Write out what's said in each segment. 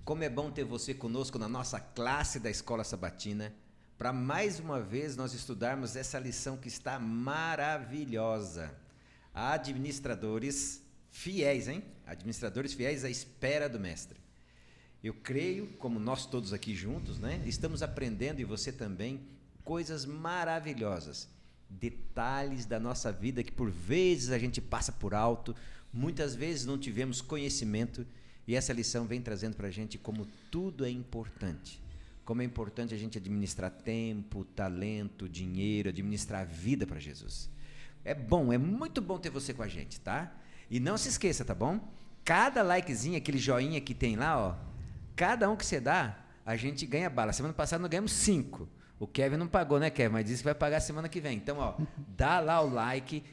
Como é bom ter você conosco na nossa classe da Escola Sabatina, para mais uma vez nós estudarmos essa lição que está maravilhosa. Administradores fiéis, hein? Administradores fiéis à espera do Mestre. Eu creio, como nós todos aqui juntos, né? Estamos aprendendo, e você também, coisas maravilhosas. Detalhes da nossa vida que por vezes a gente passa por alto, muitas vezes não tivemos conhecimento, e essa lição vem trazendo para a gente como tudo é importante. Como é importante a gente administrar tempo, talento, dinheiro, administrar a vida para Jesus. É bom, é muito bom ter você com a gente, tá? E não se esqueça, tá bom? Cada likezinho, aquele joinha que tem lá, ó, cada um que você dá, a gente ganha bala. Semana passada nós ganhamos 5. O Kevin não pagou, né, Kevin? Mas disse que vai pagar semana que vem. Então, ó, dá lá o like,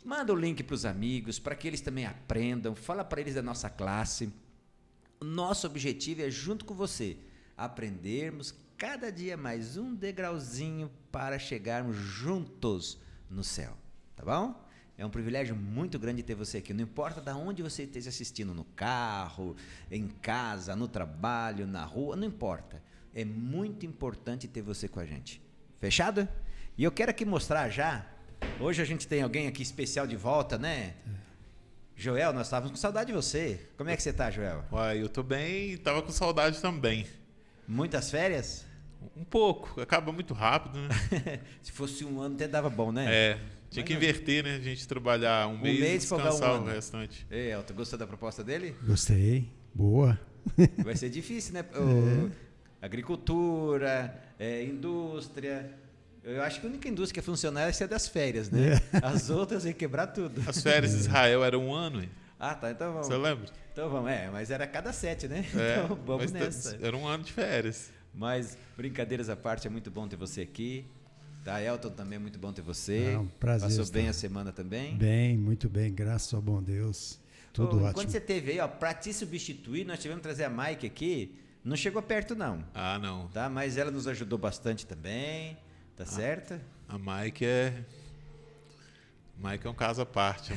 manda o link para os amigos, para que eles também aprendam, fala para eles da nossa classe. O nosso objetivo é, junto com você, aprendermos cada dia mais um degrauzinho para chegarmos juntos no céu, tá bom? É um privilégio muito grande ter você aqui, não importa de onde você esteja assistindo, no carro, em casa, no trabalho, na rua, não importa. É muito importante ter você com a gente. Fechado? E eu quero aqui mostrar já, hoje a gente tem alguém aqui especial de volta, né? Joel, nós estávamos com saudade de você. Como é que você está, Joel? Uai, eu tô bem e tava com saudade também. Muitas férias? Um pouco, acaba muito rápido, né? Se fosse um ano até dava bom, né? Tinha que inverter, né? A gente trabalhar um mês e descansar o restante. Ei, Elton, gostou da proposta dele? Gostei, boa. Vai ser difícil, né? Agricultura, indústria. Eu acho que a única indústria que é funcionária é a das férias, né? As outras iam quebrar tudo. As férias de Israel eram um ano, hein? Ah, tá, então vamos. Você lembra? Então vamos, mas era cada 7, né? Então vamos nessa. Era um ano de férias. Mas, brincadeiras à parte, é muito bom ter você aqui. Tá, Elton, também é muito bom ter você. Um prazer. Passou bem a semana também? Bem, muito bem, graças ao bom Deus. Tudo ótimo. Quando você teve aí, ó, para te substituir, nós tivemos que trazer a Mike aqui. Não chegou perto, não. Ah, não. Tá, mas ela nos ajudou bastante também. Tá certo? A Mike é um caso à parte.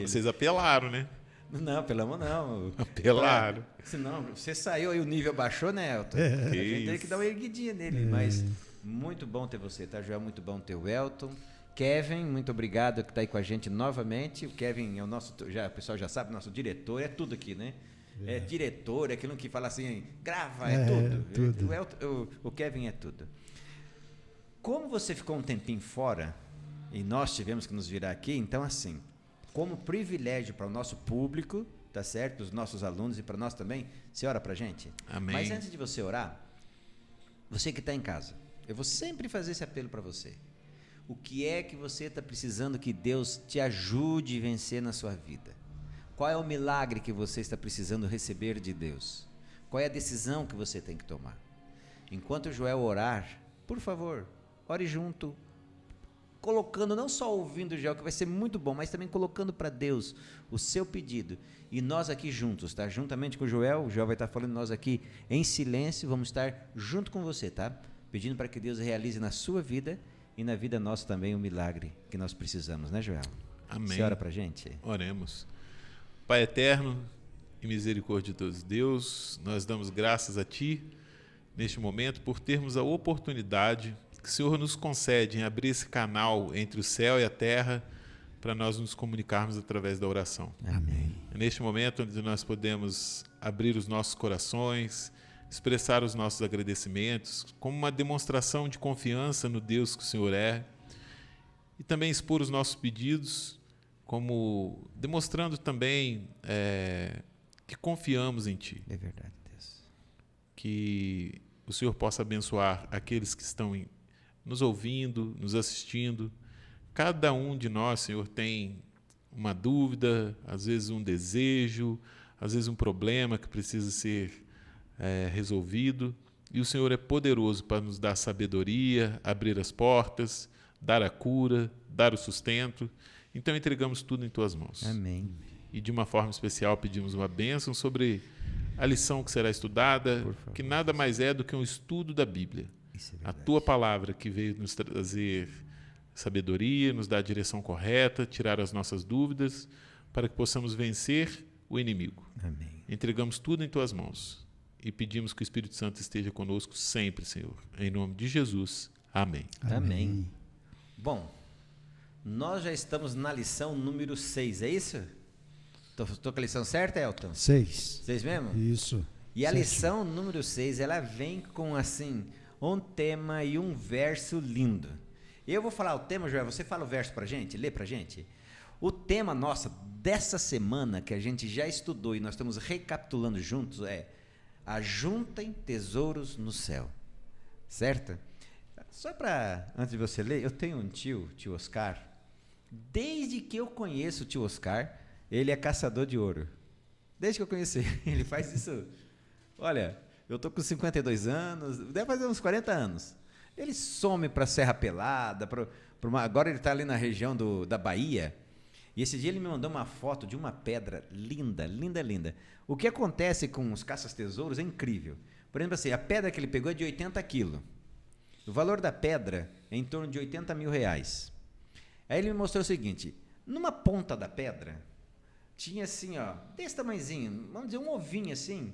Vocês apelaram, né? Não, apelamos não. Apelaram. Senão, você saiu e o nível baixou, né, Elton? A gente teve que dar uma erguidinha nele, mas muito bom ter você, tá, Joel? Muito bom ter o Elton. Kevin, muito obrigado que está aí com a gente novamente. O Kevin é o nosso, o pessoal já sabe, nosso diretor, é tudo aqui, né? É diretor, é aquilo que fala assim, grava, é tudo. O Kevin é tudo. Como você ficou um tempinho fora, e nós tivemos que nos virar aqui, então assim, como privilégio para o nosso público, tá certo? Para os nossos alunos e para nós também, você ora para a gente? Amém. Mas antes de você orar, você que está em casa, eu vou sempre fazer esse apelo para você. O que é que você está precisando que Deus te ajude a vencer na sua vida? Qual é o milagre que você está precisando receber de Deus? Qual é a decisão que você tem que tomar? Enquanto o Joel orar, por favor, ore junto, colocando, não só ouvindo o Joel, que vai ser muito bom, mas também colocando para Deus o seu pedido. E nós aqui juntos, tá? Juntamente com o Joel vai estar falando, nós aqui em silêncio, vamos estar junto com você, tá? Pedindo para que Deus realize na sua vida e na vida nossa também o milagre que nós precisamos, né, Joel? Amém. Você ora para a gente? Oremos. Pai eterno e misericordioso Deus, nós damos graças a Ti neste momento por termos a oportunidade que o Senhor nos concede em abrir esse canal entre o céu e a terra para nós nos comunicarmos através da oração. Amém. É neste momento onde nós podemos abrir os nossos corações, expressar os nossos agradecimentos como uma demonstração de confiança no Deus que o Senhor é e também expor os nossos pedidos como demonstrando também que confiamos em Ti. É verdade, Deus. Que o Senhor possa abençoar aqueles que estão nos ouvindo, nos assistindo. Cada um de nós, Senhor, tem uma dúvida, às vezes um desejo, às vezes um problema que precisa ser resolvido. E o Senhor é poderoso para nos dar sabedoria, abrir as portas, dar a cura, dar o sustento. Então entregamos tudo em Tuas mãos. Amém. E de uma forma especial pedimos uma bênção sobre a lição que será estudada, que nada mais é do que um estudo da Bíblia. A Tua palavra que veio nos trazer sabedoria, nos dar a direção correta, tirar as nossas dúvidas, para que possamos vencer o inimigo. Amém. Entregamos tudo em Tuas mãos. e pedimos que o Espírito Santo esteja conosco sempre, Senhor. Em nome de Jesus. Amém. Amém. Bom, nós já estamos na lição número 6, é isso? Estou com a lição certa, Elton? 6. 6 mesmo? Isso. E a 7. lição número 6, ela vem com, assim, um tema e um verso lindo. Eu vou falar o tema, Joel, você fala o verso pra gente, lê pra gente. O tema, nossa, dessa semana que a gente já estudou e nós estamos recapitulando juntos é: ajuntem tesouros no céu. Certo? Só para, antes de você ler, eu tenho um tio Oscar. Desde que eu conheço o tio Oscar, ele é caçador de ouro. Desde que eu conheci ele faz isso. Olha, eu tô com 52 anos, deve fazer uns 40 anos. Ele some para Serra Pelada, agora ele está ali na região da Bahia. E esse dia ele me mandou uma foto de uma pedra linda, linda, linda. O que acontece com os caças-tesouros é incrível. Por exemplo, assim, a pedra que ele pegou é de 80 quilos. O valor da pedra é em torno de R$80 mil. Aí ele me mostrou o seguinte: numa ponta da pedra tinha assim, ó, desse tamanhozinho, vamos dizer um ovinho assim,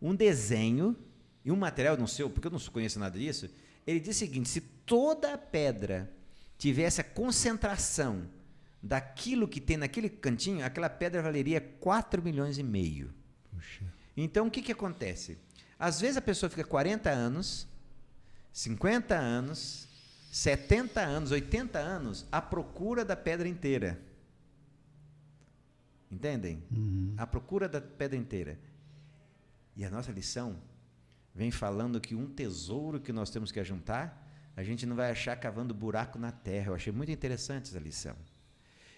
um desenho e um material, não sei, porque eu não conheço nada disso. Ele disse o seguinte: se toda a pedra tivesse a concentração daquilo que tem naquele cantinho, aquela pedra valeria R$4,5 milhões. Puxa. Então, o que acontece? Às vezes a pessoa fica 40 anos, 50 anos, 70 anos, 80 anos à procura da pedra inteira. Entendem? Uhum. À procura da pedra inteira. E a nossa lição vem falando que um tesouro que nós temos que ajuntar, a gente não vai achar cavando buraco na terra. Eu achei muito interessante essa lição.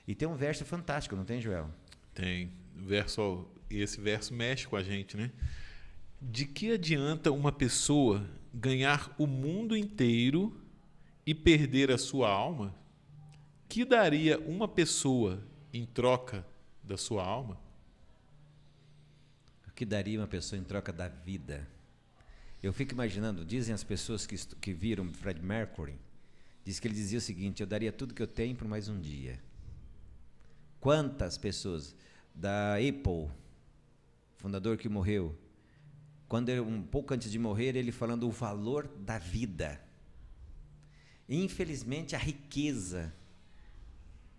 E tem um verso fantástico, não tem, Joel? Tem. Esse verso mexe com a gente, né? De que adianta uma pessoa ganhar o mundo inteiro e perder a sua alma? Que daria uma pessoa em troca da sua alma? O que daria uma pessoa em troca da vida? Eu fico imaginando, dizem as pessoas que viram Fred Mercury, diz que ele dizia o seguinte: eu daria tudo que eu tenho por mais um dia. Quantas pessoas da Apple, fundador que morreu, quando um pouco antes de morrer, ele falando o valor da vida. Infelizmente, a riqueza,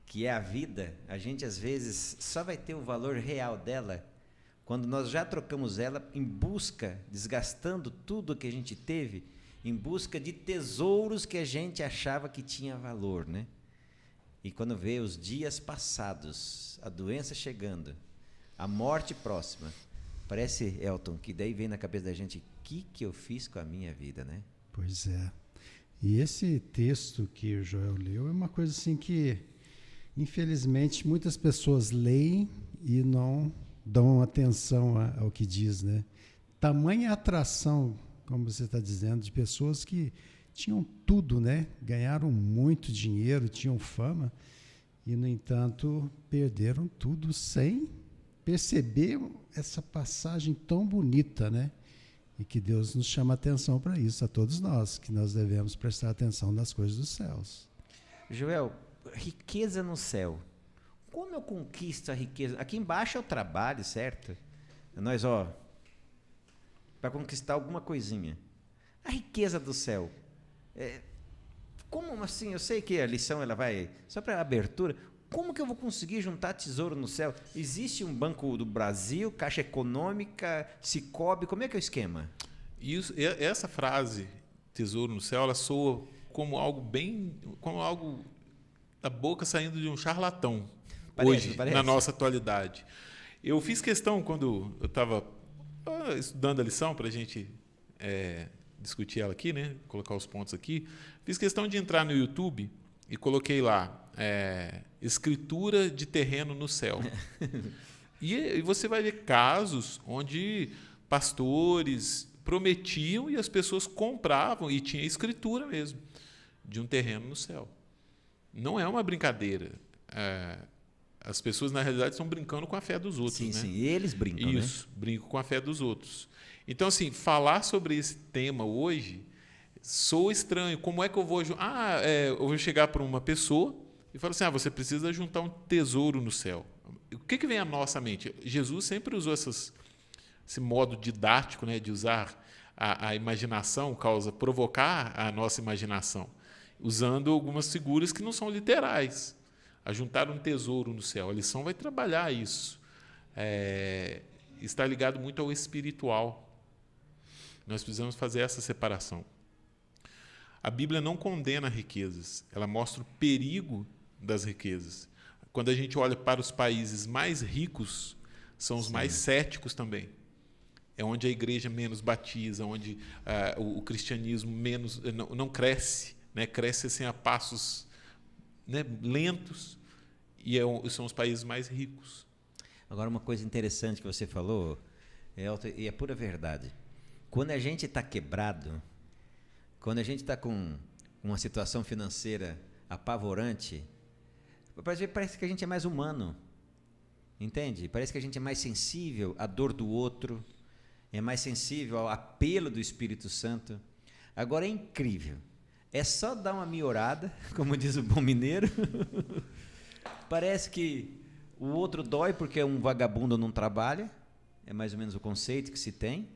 que é a vida, a gente às vezes só vai ter o valor real dela quando nós já trocamos ela em busca, desgastando tudo que a gente teve, em busca de tesouros que a gente achava que tinha valor, né? E quando vê os dias passados, a doença chegando, a morte próxima, parece, Elton, que daí vem na cabeça da gente: o que eu fiz com a minha vida, né? Pois é. E esse texto que o Joel leu é uma coisa assim que, infelizmente, muitas pessoas leem e não dão atenção ao que diz, né? Tamanha atração, como você está dizendo, de pessoas que tinham tudo, né? Ganharam muito dinheiro, tinham fama e, no entanto, perderam tudo sem perceber essa passagem tão bonita, né? E que Deus nos chama a atenção para isso, a todos nós, que nós devemos prestar atenção nas coisas dos céus. Joel, riqueza no céu. Como eu conquisto a riqueza? Aqui embaixo é o trabalho, certo? Nós, para conquistar alguma coisinha. A riqueza do céu. Como assim? Eu sei que a lição ela vai só para abertura. Como que eu vou conseguir juntar tesouro no céu? Existe um Banco do Brasil, Caixa Econômica, Sicoob, como é que é o esquema? Essa frase, tesouro no céu, ela soa como algo da boca saindo de um charlatão. Hoje, na nossa atualidade. Eu fiz questão, quando eu estava estudando a lição, para a gente discutir ela aqui, né? Colocar os pontos aqui, fiz questão de entrar no YouTube e coloquei lá escritura de terreno no céu. E você vai ver casos onde pastores prometiam e as pessoas compravam, e tinha escritura mesmo, de um terreno no céu. Não é uma brincadeira. As pessoas, na realidade, estão brincando com a fé dos outros. Sim, né? sim, eles brincam, Isso, brincam com a fé dos outros. Então, assim, falar sobre esse tema hoje soa estranho. Como é que eu vou... eu vou chegar para uma pessoa e falar assim: você precisa juntar um tesouro no céu. O que vem à nossa mente? Jesus sempre usou esse modo didático, né, de usar a imaginação, provocar a nossa imaginação, usando algumas figuras que não são literais. Ajuntar um tesouro no céu. A lição vai trabalhar isso. Está ligado muito ao espiritual. Nós precisamos fazer essa separação. A Bíblia não condena riquezas, ela mostra o perigo das riquezas. Quando a gente olha para os países mais ricos, são os mais céticos também. É onde a igreja menos batiza, onde o cristianismo menos não cresce, né? Cresce assim, a passos, né, lentos, e são os países mais ricos. Agora, uma coisa interessante que você falou, Elton, e é pura verdade. Quando a gente está quebrado, quando a gente está com uma situação financeira apavorante, parece que a gente é mais humano, entende? Parece que a gente é mais sensível à dor do outro, é mais sensível ao apelo do Espírito Santo. Agora é incrível, é só dar uma miorada, como diz o bom mineiro. Parece que o outro dói porque um vagabundo não trabalha, é mais ou menos o conceito que se tem,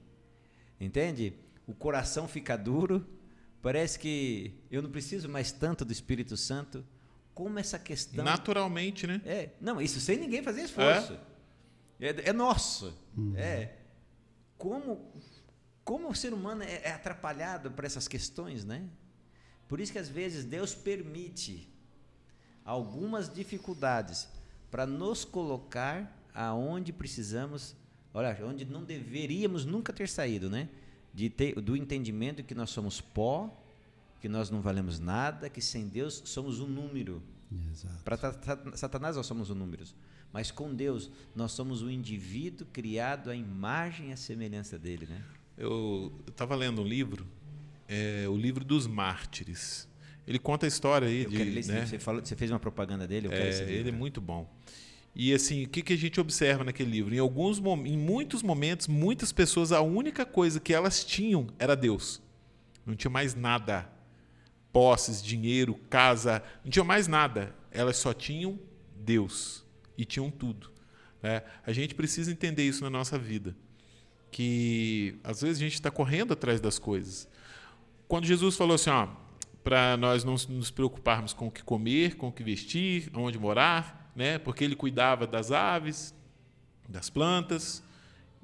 entende? O coração fica duro, parece que eu não preciso mais tanto do Espírito Santo. Como essa questão... Naturalmente, né? Não, isso sem ninguém fazer esforço. É nosso. Como o ser humano é atrapalhado por essas questões, né? Por isso que às vezes Deus permite algumas dificuldades para nos colocar aonde precisamos, onde não deveríamos nunca ter saído, né? Do entendimento que nós somos pó, que nós não valemos nada, que sem Deus somos um número. Para Satanás nós somos um número, mas com Deus nós somos um indivíduo criado à imagem e à semelhança dele, né? Eu estava lendo um livro, o livro dos Mártires. Ele conta a história aí eu quero ler esse livro. Você fez uma propaganda dele, eu quero esse livro. Ele é muito bom. E assim, o que a gente observa naquele livro? Em muitos momentos, muitas pessoas, a única coisa que elas tinham era Deus. Não tinha mais nada. Posses, dinheiro, casa, não tinha mais nada. Elas só tinham Deus e tinham tudo. Né? A gente precisa entender isso na nossa vida. Que às vezes a gente está correndo atrás das coisas. Quando Jesus falou assim, para nós não nos preocuparmos com o que comer, com o que vestir, onde morar, né? Porque ele cuidava das aves, das plantas,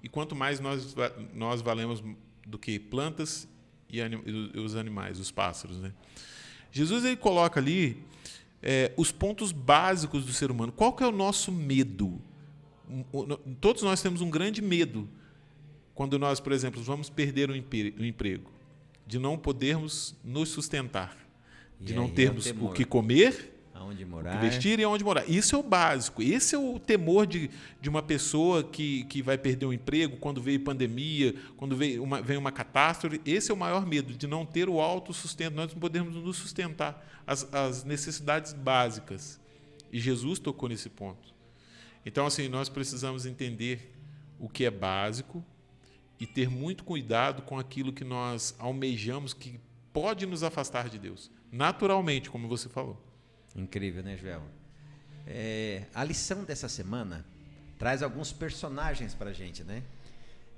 e quanto mais nós valemos do que plantas e os animais, os pássaros, né? Jesus ele coloca ali os pontos básicos do ser humano. Qual que é o nosso medo? Todos nós temos um grande medo quando nós, por exemplo, vamos perder o emprego, de não podermos nos sustentar, de não termos o que comer, aonde morar, o que vestir e aonde morar. Isso é o básico. Esse é o temor de uma pessoa que vai perder o emprego quando veio pandemia, quando vem uma catástrofe. Esse é o maior medo, de não ter o autossustento. Nós não podemos nos sustentar, as necessidades básicas. E Jesus tocou nesse ponto. Então, assim, nós precisamos entender o que é básico e ter muito cuidado com aquilo que nós almejamos, que pode nos afastar de Deus. Naturalmente, como você falou. Incrível, né, Joel? A lição dessa semana traz alguns personagens para a gente, né?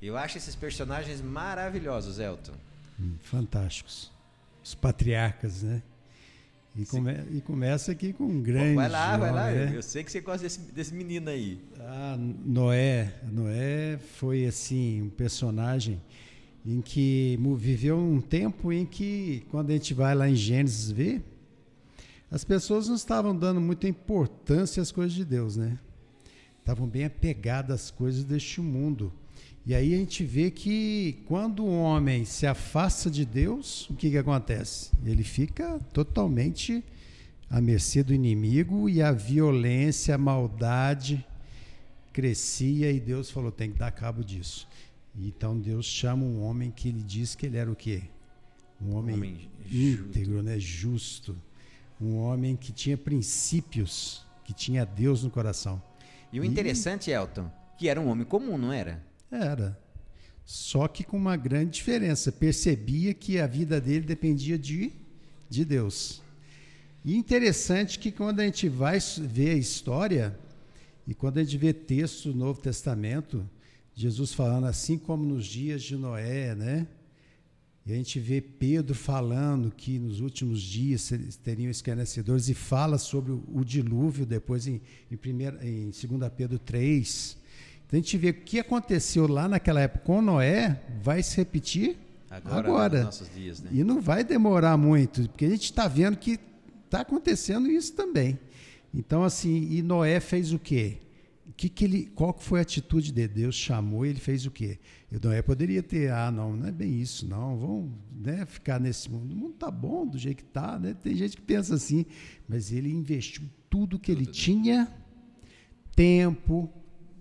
Eu acho esses personagens maravilhosos, Elton. Fantásticos. Os patriarcas, né? E começa aqui com um grande... Vai lá. Eu sei que você gosta desse menino aí. Noé foi, assim, um personagem em que viveu um tempo em que, quando a gente vai lá em Gênesis ver, as pessoas não estavam dando muita importância às coisas de Deus, né? Estavam bem apegadas às coisas deste mundo. E aí a gente vê que quando o homem se afasta de Deus, o que acontece? Ele fica totalmente à mercê do inimigo e a violência, a maldade crescia e Deus falou, tem que dar cabo disso. Então Deus chama um homem que ele diz que ele era o quê? Um homem íntegro, né? Justo. Um homem que tinha princípios, que tinha Deus no coração. E o interessante, Elton, que era um homem comum, não era? Era. Só que com uma grande diferença. Percebia que a vida dele dependia de Deus. E interessante que quando a gente vai ver a história, e quando a gente vê texto do Novo Testamento, Jesus falando assim como nos dias de Noé, né? E a gente vê Pedro falando que nos últimos dias teriam escarnecedores e fala sobre o dilúvio depois em 2 Pedro 3. Então a gente vê o que aconteceu lá naquela época com Noé vai se repetir agora. Nos nossos dias, né? E não vai demorar muito, porque a gente está vendo que está acontecendo isso também. Então, assim, e Noé fez o quê? Qual que foi a atitude de Deus? Chamou e ele fez o quê? E Noé poderia ter, não é bem isso, não, vamos, né, ficar nesse mundo. O mundo está bom do jeito que está, né? Tem gente que pensa assim, mas ele investiu tudo que ele tinha, tempo,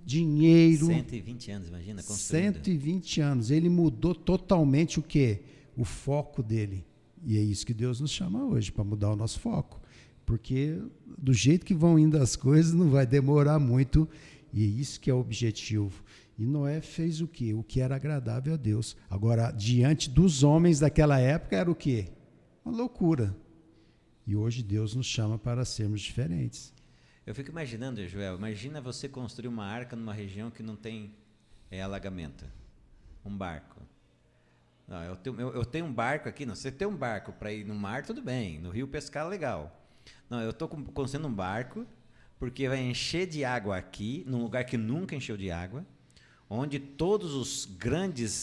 dinheiro. 120 anos, imagina, construindo. 120 anos. Ele mudou totalmente o quê? O foco dele. E é isso que Deus nos chama hoje, para mudar o nosso foco. Porque do jeito que vão indo as coisas, não vai demorar muito, e é isso que é o objetivo. E Noé fez o quê? O que era agradável a Deus. Agora, diante dos homens daquela época, era o quê? Uma loucura. E hoje Deus nos chama para sermos diferentes. Eu fico imaginando, Joel, imagina você construir uma arca numa região que não tem alagamento. Um barco. Não, eu tenho um barco aqui, não. Você tem um barco para ir no mar, tudo bem. No rio pescar, legal. Não, eu estou construindo um barco porque vai encher de água aqui, num lugar que nunca encheu de água, onde todos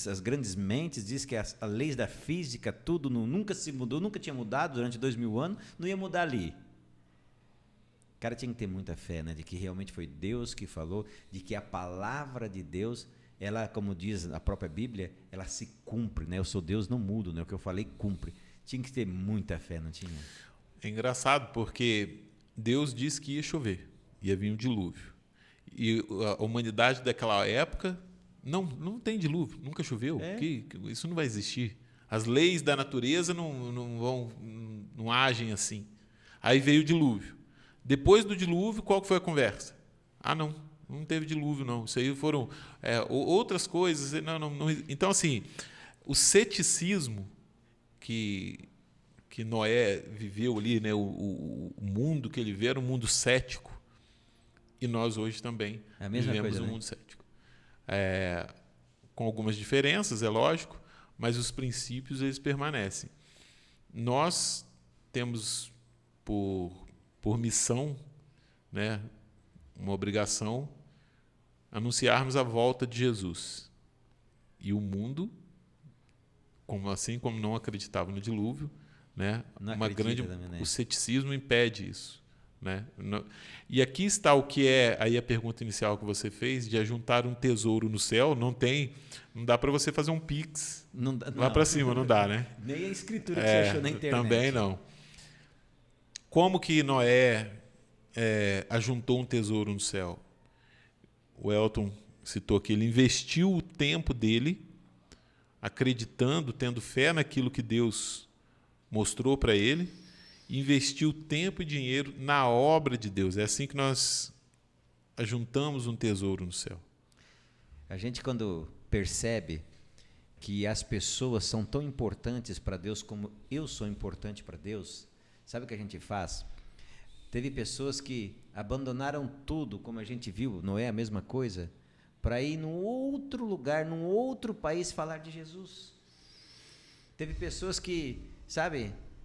as grandes mentes dizem que as leis da física, tudo nunca se mudou, nunca tinha mudado durante 2000 anos, não ia mudar ali. O cara tinha que ter muita fé, né, de que realmente foi Deus que falou, de que a palavra de Deus, ela, como diz a própria Bíblia, ela se cumpre, né? Eu sou Deus, não mudo, né? O que eu falei cumpre. Tinha que ter muita fé, não tinha? É engraçado porque Deus disse que ia chover, ia vir um dilúvio. E a humanidade daquela época não tem dilúvio, nunca choveu. Isso não vai existir. As leis da natureza não agem assim. Aí veio o dilúvio. Depois do dilúvio, qual foi a conversa? Não teve dilúvio, não. Isso aí foram outras coisas. Não. Então, assim, o ceticismo que Noé viveu ali, né, o mundo que ele vê era um mundo cético, e nós hoje também vivemos um mundo cético. Com algumas diferenças, é lógico, mas os princípios eles permanecem. Nós temos por missão, né, uma obrigação, anunciarmos a volta de Jesus. E o mundo, assim como não acreditava no dilúvio, né, também, né? O ceticismo impede isso, né? E aqui está o que é aí a pergunta inicial que você fez, de ajuntar um tesouro no céu. Não dá para você fazer um pix lá para cima, não dá, né? Nem a escritura que você achou na internet. Também não. Como que Noé ajuntou um tesouro no céu? O Elton citou que ele investiu o tempo dele, acreditando, tendo fé naquilo que Deus mostrou para ele, investiu tempo e dinheiro na obra de Deus. É assim que nós ajuntamos um tesouro no céu. A gente, quando percebe que as pessoas são tão importantes para Deus como eu sou importante para Deus, sabe o que a gente faz? Teve pessoas que abandonaram tudo, como a gente viu, não é a mesma coisa, para ir num outro lugar, num outro país falar de Jesus. Teve pessoas que,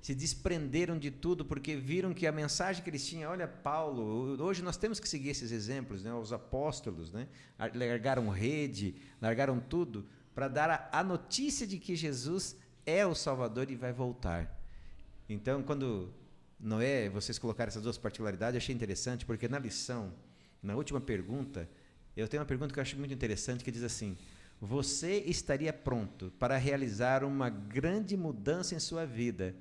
se desprenderam de tudo porque viram que a mensagem que eles tinham, olha, Paulo, hoje nós temos que seguir esses exemplos, né? Os apóstolos, né? Largaram rede, largaram tudo para dar a notícia de que Jesus é o Salvador e vai voltar. Então, quando Noé, vocês colocaram essas duas particularidades, eu achei interessante, porque na lição, na última pergunta, eu tenho uma pergunta que eu acho muito interessante, que diz assim: você estaria pronto para realizar uma grande mudança em sua vida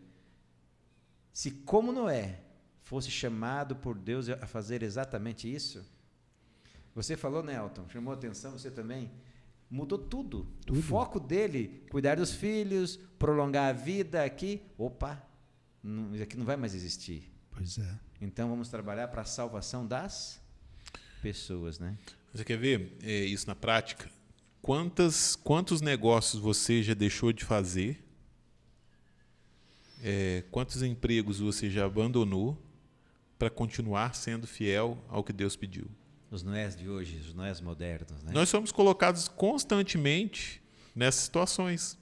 se, como Noé, fosse chamado por Deus a fazer exatamente isso? Você falou, Nelton, chamou a atenção, você também? Mudou tudo. O foco dele, cuidar dos filhos, prolongar a vida aqui. Opa, isso aqui não vai mais existir. Pois é. Então vamos trabalhar para a salvação das pessoas, né? Você quer ver isso na prática? Quantos negócios você já deixou de fazer? Quantos empregos você já abandonou para continuar sendo fiel ao que Deus pediu? Os Noés de hoje, os Noés modernos, né? Nós somos colocados constantemente nessas situações.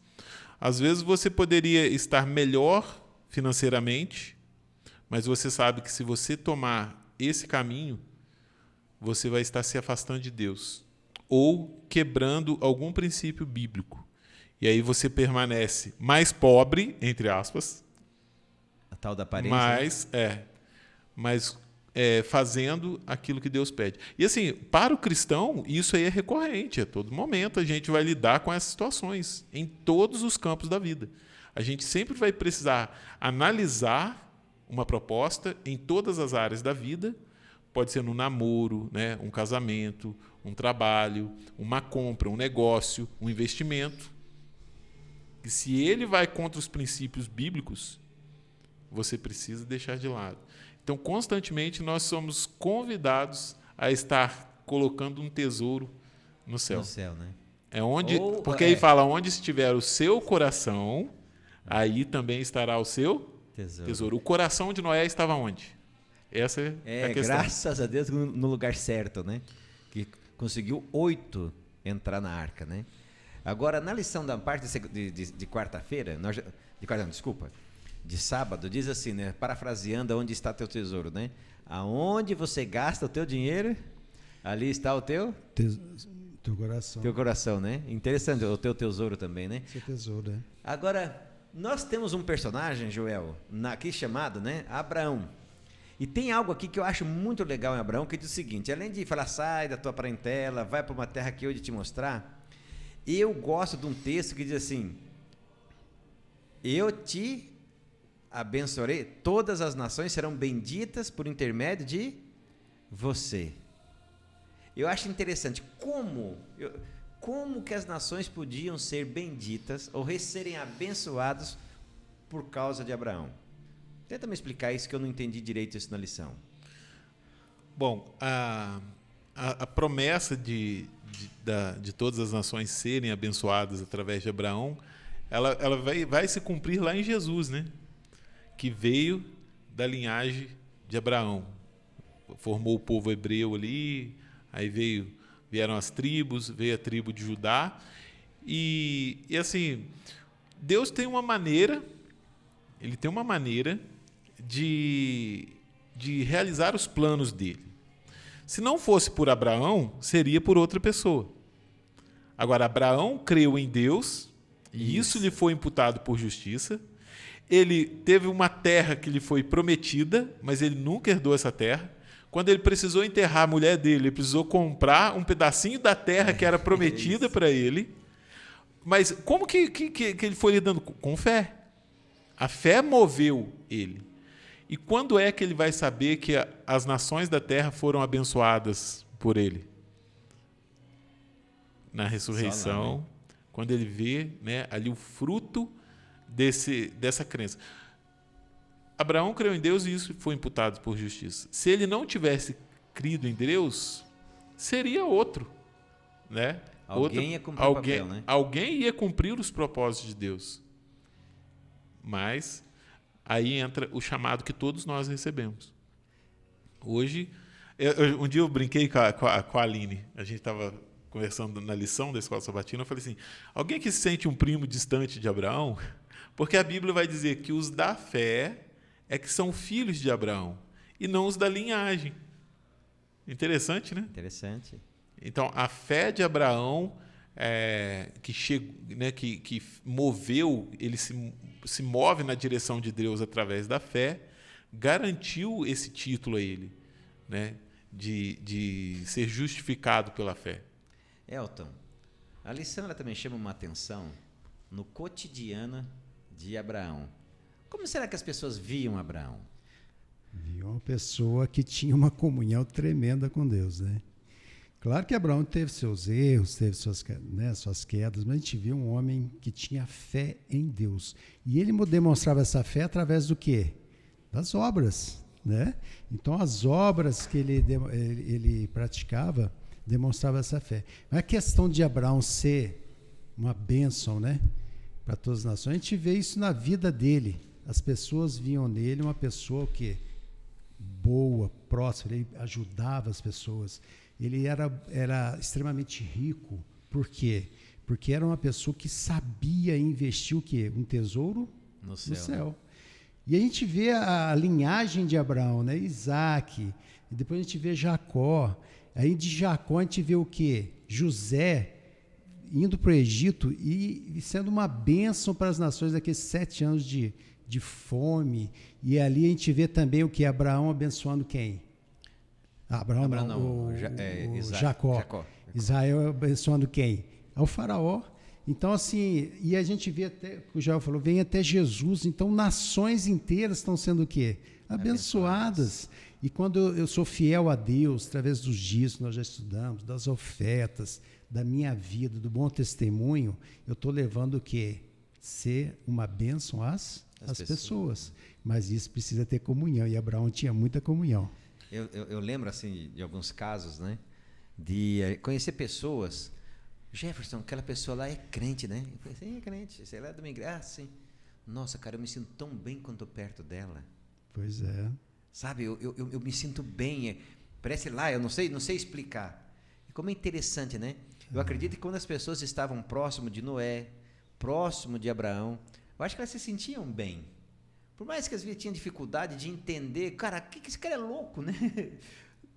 Às vezes você poderia estar melhor financeiramente, mas você sabe que se você tomar esse caminho, você vai estar se afastando de Deus ou quebrando algum princípio bíblico. E aí você permanece mais pobre, entre aspas, A tal da aparência. mas fazendo aquilo que Deus pede. E assim, para o cristão, isso aí é recorrente. A todo momento a gente vai lidar com essas situações, em todos os campos da vida. A gente sempre vai precisar analisar uma proposta em todas as áreas da vida. Pode ser no namoro, né, um casamento, um trabalho, uma compra, um negócio, um investimento. E se ele vai contra os princípios bíblicos, você precisa deixar de lado. Então, constantemente, nós somos convidados a estar colocando um tesouro no céu. No céu, né? Porque aí fala, onde estiver o seu coração, aí também estará o seu tesouro. O coração de Noé estava onde? Essa é a questão. Graças a Deus no lugar certo, né? Que conseguiu 8 entrar na arca, né? Agora, na lição da parte de quarta-feira, de sábado, diz assim, né? Parafraseando, onde está teu tesouro, né? Aonde você gasta o teu dinheiro, ali está o teu coração. Teu coração, né? Interessante, o teu tesouro também, né? Seu tesouro, né? Agora, nós temos um personagem, Joel, aqui chamado, né? Abraão. E tem algo aqui que eu acho muito legal em Abraão, que diz o seguinte, além de falar, sai da tua parentela, vai para uma terra que eu hei de te mostrar, eu gosto de um texto que diz assim, eu te abençoarei, todas as nações serão benditas por intermédio de você. Eu acho interessante como que as nações podiam ser benditas ou serem abençoadas por causa de Abraão. Tenta me explicar isso, que eu não entendi direito isso na lição. Bom, a promessa de todas as nações serem abençoadas através de Abraão, ela vai se cumprir lá em Jesus, né? Que veio da linhagem de Abraão. Formou o povo hebreu ali, aí vieram as tribos, veio a tribo de Judá. E assim, Deus tem uma maneira, ele tem uma maneira de realizar os planos dele. Se não fosse por Abraão, seria por outra pessoa. Agora, Abraão creu em Deus, e isso lhe foi imputado por justiça. Ele teve uma terra que lhe foi prometida, mas ele nunca herdou essa terra. Quando ele precisou enterrar a mulher dele, ele precisou comprar um pedacinho da terra que era prometida para ele. Mas como que ele foi lidando? Com fé. A fé moveu ele. E quando é que ele vai saber que as nações da terra foram abençoadas por ele? Na ressurreição, quando ele vê, né, ali o fruto dessa crença. Abraão creu em Deus e isso foi imputado por justiça. Se ele não tivesse crido em Deus, seria outro, né? Alguém ia cumprir o papel, né? Alguém ia cumprir os propósitos de Deus. Mas aí entra o chamado que todos nós recebemos. Hoje, um dia eu brinquei com a Aline, a gente estava conversando na lição da Escola Sabatina, eu falei assim, alguém que se sente um primo distante de Abraão? Porque a Bíblia vai dizer que os da fé é que são filhos de Abraão, e não os da linhagem. Interessante, né? Interessante. Então, a fé de Abraão, que moveu, ele se move na direção de Deus através da fé, garantiu esse título a ele, né? De ser justificado pela fé. Elton, a lição ela também chama uma atenção no cotidiano de Abraão. Como será que as pessoas viam Abraão? Viam uma pessoa que tinha uma comunhão tremenda com Deus, né? Claro que Abraão teve seus erros, teve suas quedas, mas a gente viu um homem que tinha fé em Deus. E ele demonstrava essa fé através do quê? Das obras, né? Então, as obras que ele praticava demonstrava essa fé. Mas a questão de Abraão ser uma bênção, né, para todas as nações, a gente vê isso na vida dele. As pessoas viam nele uma pessoa que boa, próspera, ele ajudava as pessoas. ele era extremamente rico. Por quê? Porque era uma pessoa que sabia investir o quê? Um tesouro No céu. Né? E a gente vê a linhagem de Abraão, né? Isaac, e depois a gente vê Jacó. Aí de Jacó a gente vê o quê? José indo para o Egito e sendo uma bênção para as nações daqueles 7 anos de fome. E ali a gente vê também o que? Abraão abençoando quem? Abraão não, Jacó. Israel abençoando quem? Ao faraó. Então, assim, e a gente vê até, o Joel falou, vem até Jesus. Então, nações inteiras estão sendo o quê? Abençoadas. E quando eu sou fiel a Deus, através dos dias que nós já estudamos, das ofertas, da minha vida, do bom testemunho, eu estou levando o quê? Ser uma bênção às pessoas. Mas isso precisa ter comunhão. E Abraão tinha muita comunhão. Eu lembro, assim, de alguns casos, né? De conhecer pessoas. Jefferson, aquela pessoa lá é crente, né? Eu falei, sim, é crente. Sei lá, de uma igreja. Ah, sim. Nossa, cara, eu me sinto tão bem quando estou perto dela. Pois é. Sabe, eu me sinto bem. Parece lá, eu não sei explicar. E como é interessante, né? Eu acredito que quando as pessoas estavam próximo de Noé, próximo de Abraão, eu acho que elas se sentiam bem. Por mais que às vezes tinham dificuldade de entender, cara, que esse cara é louco, né?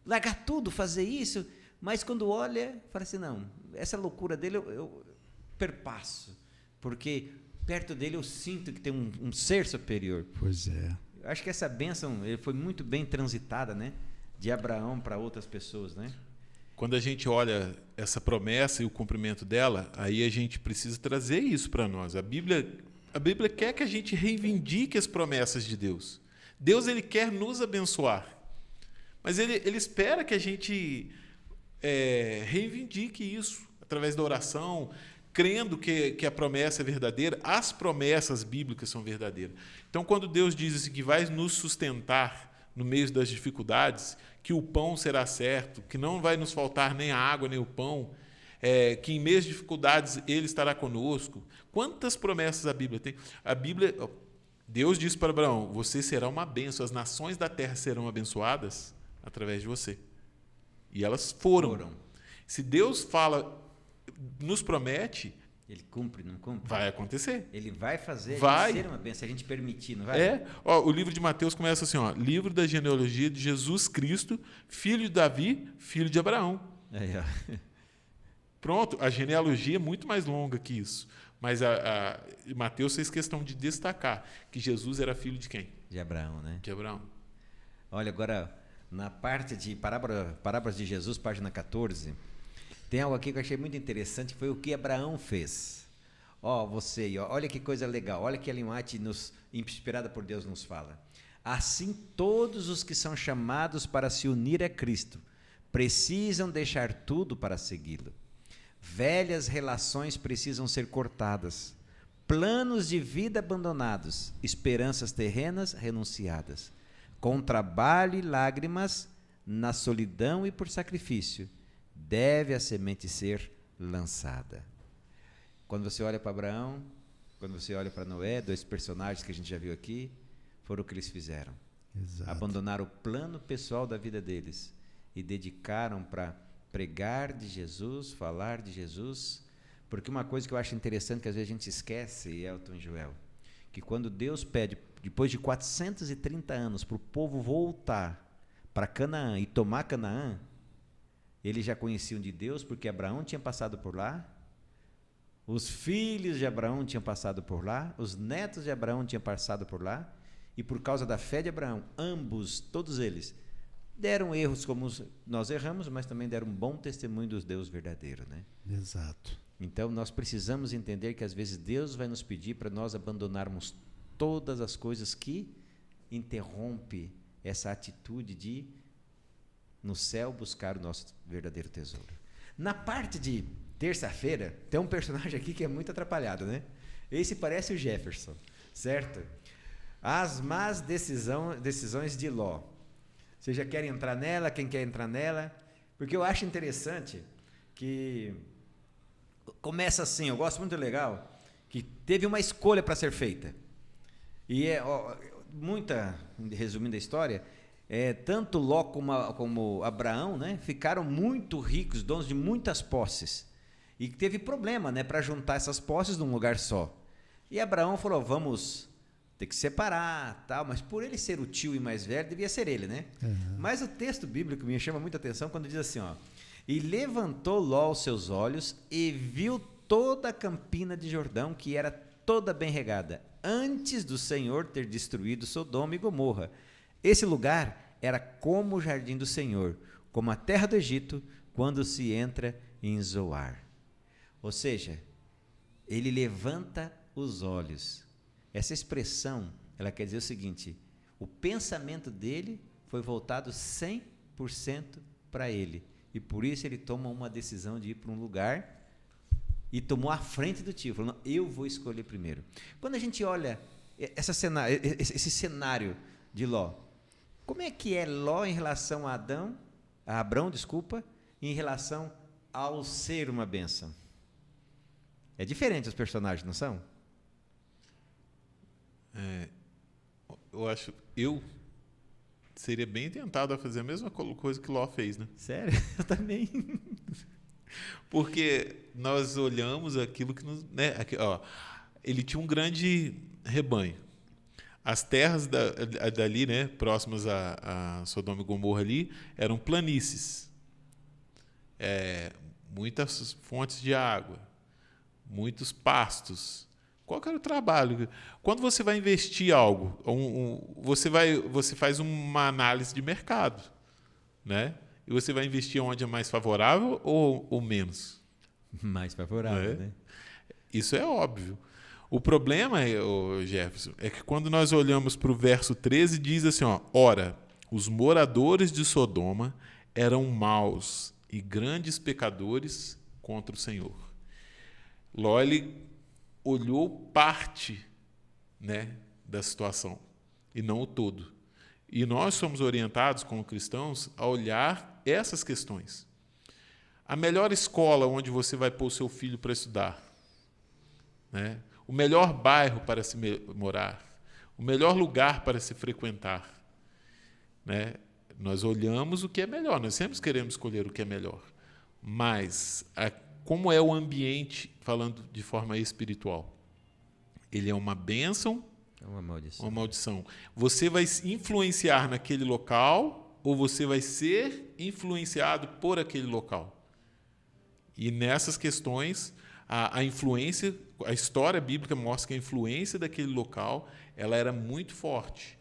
Largar tudo, fazer isso. Mas quando olha, fala assim, não, essa loucura dele eu perpasso. Porque perto dele eu sinto que tem um ser superior. Pois é. Eu acho que essa bênção foi muito bem transitada, né? De Abraão para outras pessoas, né? Quando a gente olha essa promessa e o cumprimento dela, aí a gente precisa trazer isso para nós. A Bíblia quer que a gente reivindique as promessas de Deus. Deus, ele quer nos abençoar. Mas ele espera que a gente reivindique isso através da oração, crendo que a promessa é verdadeira. As promessas bíblicas são verdadeiras. Então, quando Deus diz assim, que vai nos sustentar no meio das dificuldades, que o pão será certo, que não vai nos faltar nem a água nem o pão, que em meio às dificuldades Ele estará conosco. Quantas promessas a Bíblia tem? Deus disse para Abraão, você será uma bênção, as nações da terra serão abençoadas através de você. E elas foram. Se Deus fala, nos promete, ele cumpre, não cumpre? Vai acontecer. Ele vai fazer ser uma bênção, se a gente permitir, não vai? O livro de Mateus começa assim, livro da genealogia de Jesus Cristo, filho de Davi, filho de Abraão. Pronto, a genealogia é muito mais longa que isso. Mas Mateus fez questão de destacar que Jesus era filho de quem? De Abraão, né? De Abraão. Olha, agora, na parte de Parábolas de Jesus, página 14, tem algo aqui que eu achei muito interessante, que foi o que Abraão fez. Olha que coisa legal, olha que a linguagem inspirada por Deus nos fala. Assim, todos os que são chamados para se unir a Cristo precisam deixar tudo para segui-lo. Velhas relações precisam ser cortadas, planos de vida abandonados, esperanças terrenas renunciadas. Com trabalho e lágrimas, na solidão e por sacrifício, deve a semente ser lançada. Quando você olha para Abraão, quando você olha para Noé, 2 personagens que a gente já viu aqui, foram o que eles fizeram. Exato. Abandonaram o plano pessoal da vida deles e dedicaram para pregar de Jesus, falar de Jesus. Porque uma coisa que eu acho interessante, que às vezes a gente esquece, Elton e Joel, que quando Deus pede, depois de 430 anos, para o povo voltar para Canaã e tomar Canaã, eles já conheciam de Deus, porque Abraão tinha passado por lá, os filhos de Abraão tinham passado por lá, os netos de Abraão tinham passado por lá, e por causa da fé de Abraão, todos eles, deram erros como nós erramos, mas também deram um bom testemunho dos Deus verdadeiro, né? Exato. Então, nós precisamos entender que, às vezes, Deus vai nos pedir para nós abandonarmos todas as coisas que interrompem essa atitude de, no céu, buscar o nosso verdadeiro tesouro. Na parte de terça-feira, tem um personagem aqui que é muito atrapalhado, né? Esse parece o Jefferson, certo? As más decisões de Ló. Vocês já querem entrar nela? Quem quer entrar nela? Porque eu acho interessante que começa assim, eu gosto muito legal, que teve uma escolha para ser feita. E resumindo a história, tanto Ló como Abraão, né, ficaram muito ricos, donos de muitas posses. E teve problema, né, para juntar essas posses num lugar só. E Abraão falou, vamos ter que separar, tal, mas por ele ser o tio e mais velho, devia ser ele, né? Uhum. Mas o texto bíblico me chama muita atenção quando diz assim, ó, e levantou Ló os seus olhos e viu toda a campina de Jordão, que era toda bem regada, antes do Senhor ter destruído Sodoma e Gomorra. Esse lugar era como o jardim do Senhor, como a terra do Egito, quando se entra em Zoar. Ou seja, ele levanta os olhos. Essa expressão, ela quer dizer o seguinte, o pensamento dele foi voltado 100% para ele. E por isso ele toma uma decisão de ir para um lugar e tomou a frente do tio, falando, eu vou escolher primeiro. Quando a gente olha esse cenário de Ló, como é que é Ló em relação a Abrão, em relação ao ser uma bênção? É diferente os personagens, não são? Eu seria bem tentado a fazer a mesma coisa que Ló fez, né? Sério? Eu também. Porque nós olhamos aquilo que nos... Né, ele tinha um grande rebanho. As terras dali, né, próximas a Sodoma e Gomorra ali, eram planícies. Muitas fontes de água, muitos pastos. Qual que era o trabalho? Quando você vai investir algo, você faz uma análise de mercado, né? E você vai investir onde é mais favorável ou menos? Mais favorável, né? Isso é óbvio. O problema, Jefferson, é que quando nós olhamos para o verso 13, diz assim, ó, ora, os moradores de Sodoma eram maus e grandes pecadores contra o Senhor. Ló, ele olhou parte, né, da situação e não o todo. E nós somos orientados, como cristãos, a olhar essas questões. A melhor escola onde você vai pôr o seu filho para estudar, né? O melhor bairro para se morar, o melhor lugar para se frequentar, né? Nós olhamos o que é melhor, nós sempre queremos escolher o que é melhor, mas como é o ambiente, falando de forma espiritual? Ele é uma bênção, é uma maldição. Uma maldição. Você vai influenciar naquele local ou você vai ser influenciado por aquele local? E nessas questões, a influência, a história bíblica mostra que a influência daquele local ela era muito forte,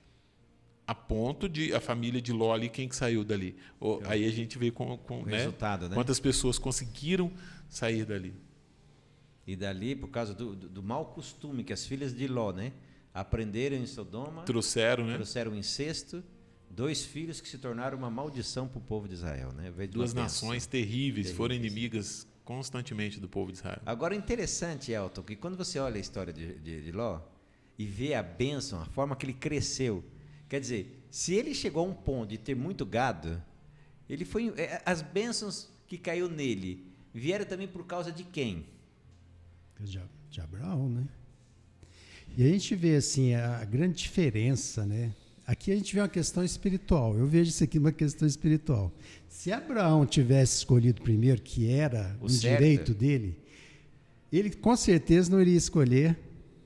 a ponto de a família de Ló ali, quem que saiu dali? Aí a gente vê com né, resultado, né? Quantas pessoas conseguiram sair dali. E dali, por causa do mau costume que as filhas de Ló, né, aprenderam em Sodoma, trouxeram o incesto, 2 filhos que se tornaram uma maldição para o povo de Israel, né? 2 nações terríveis foram inimigas constantemente do povo de Israel. Agora, interessante, Elton, que quando você olha a história de Ló e vê a bênção, a forma que ele cresceu, quer dizer, se ele chegou a um ponto de ter muito gado, ele foi, as bênçãos que caiu nele vieram também por causa de quem? De Abraão, né? E a gente vê assim a grande diferença, né? Aqui a gente vê uma questão espiritual. Eu vejo isso aqui uma questão espiritual. Se Abraão tivesse escolhido primeiro, que era um direito dele, ele com certeza não iria escolher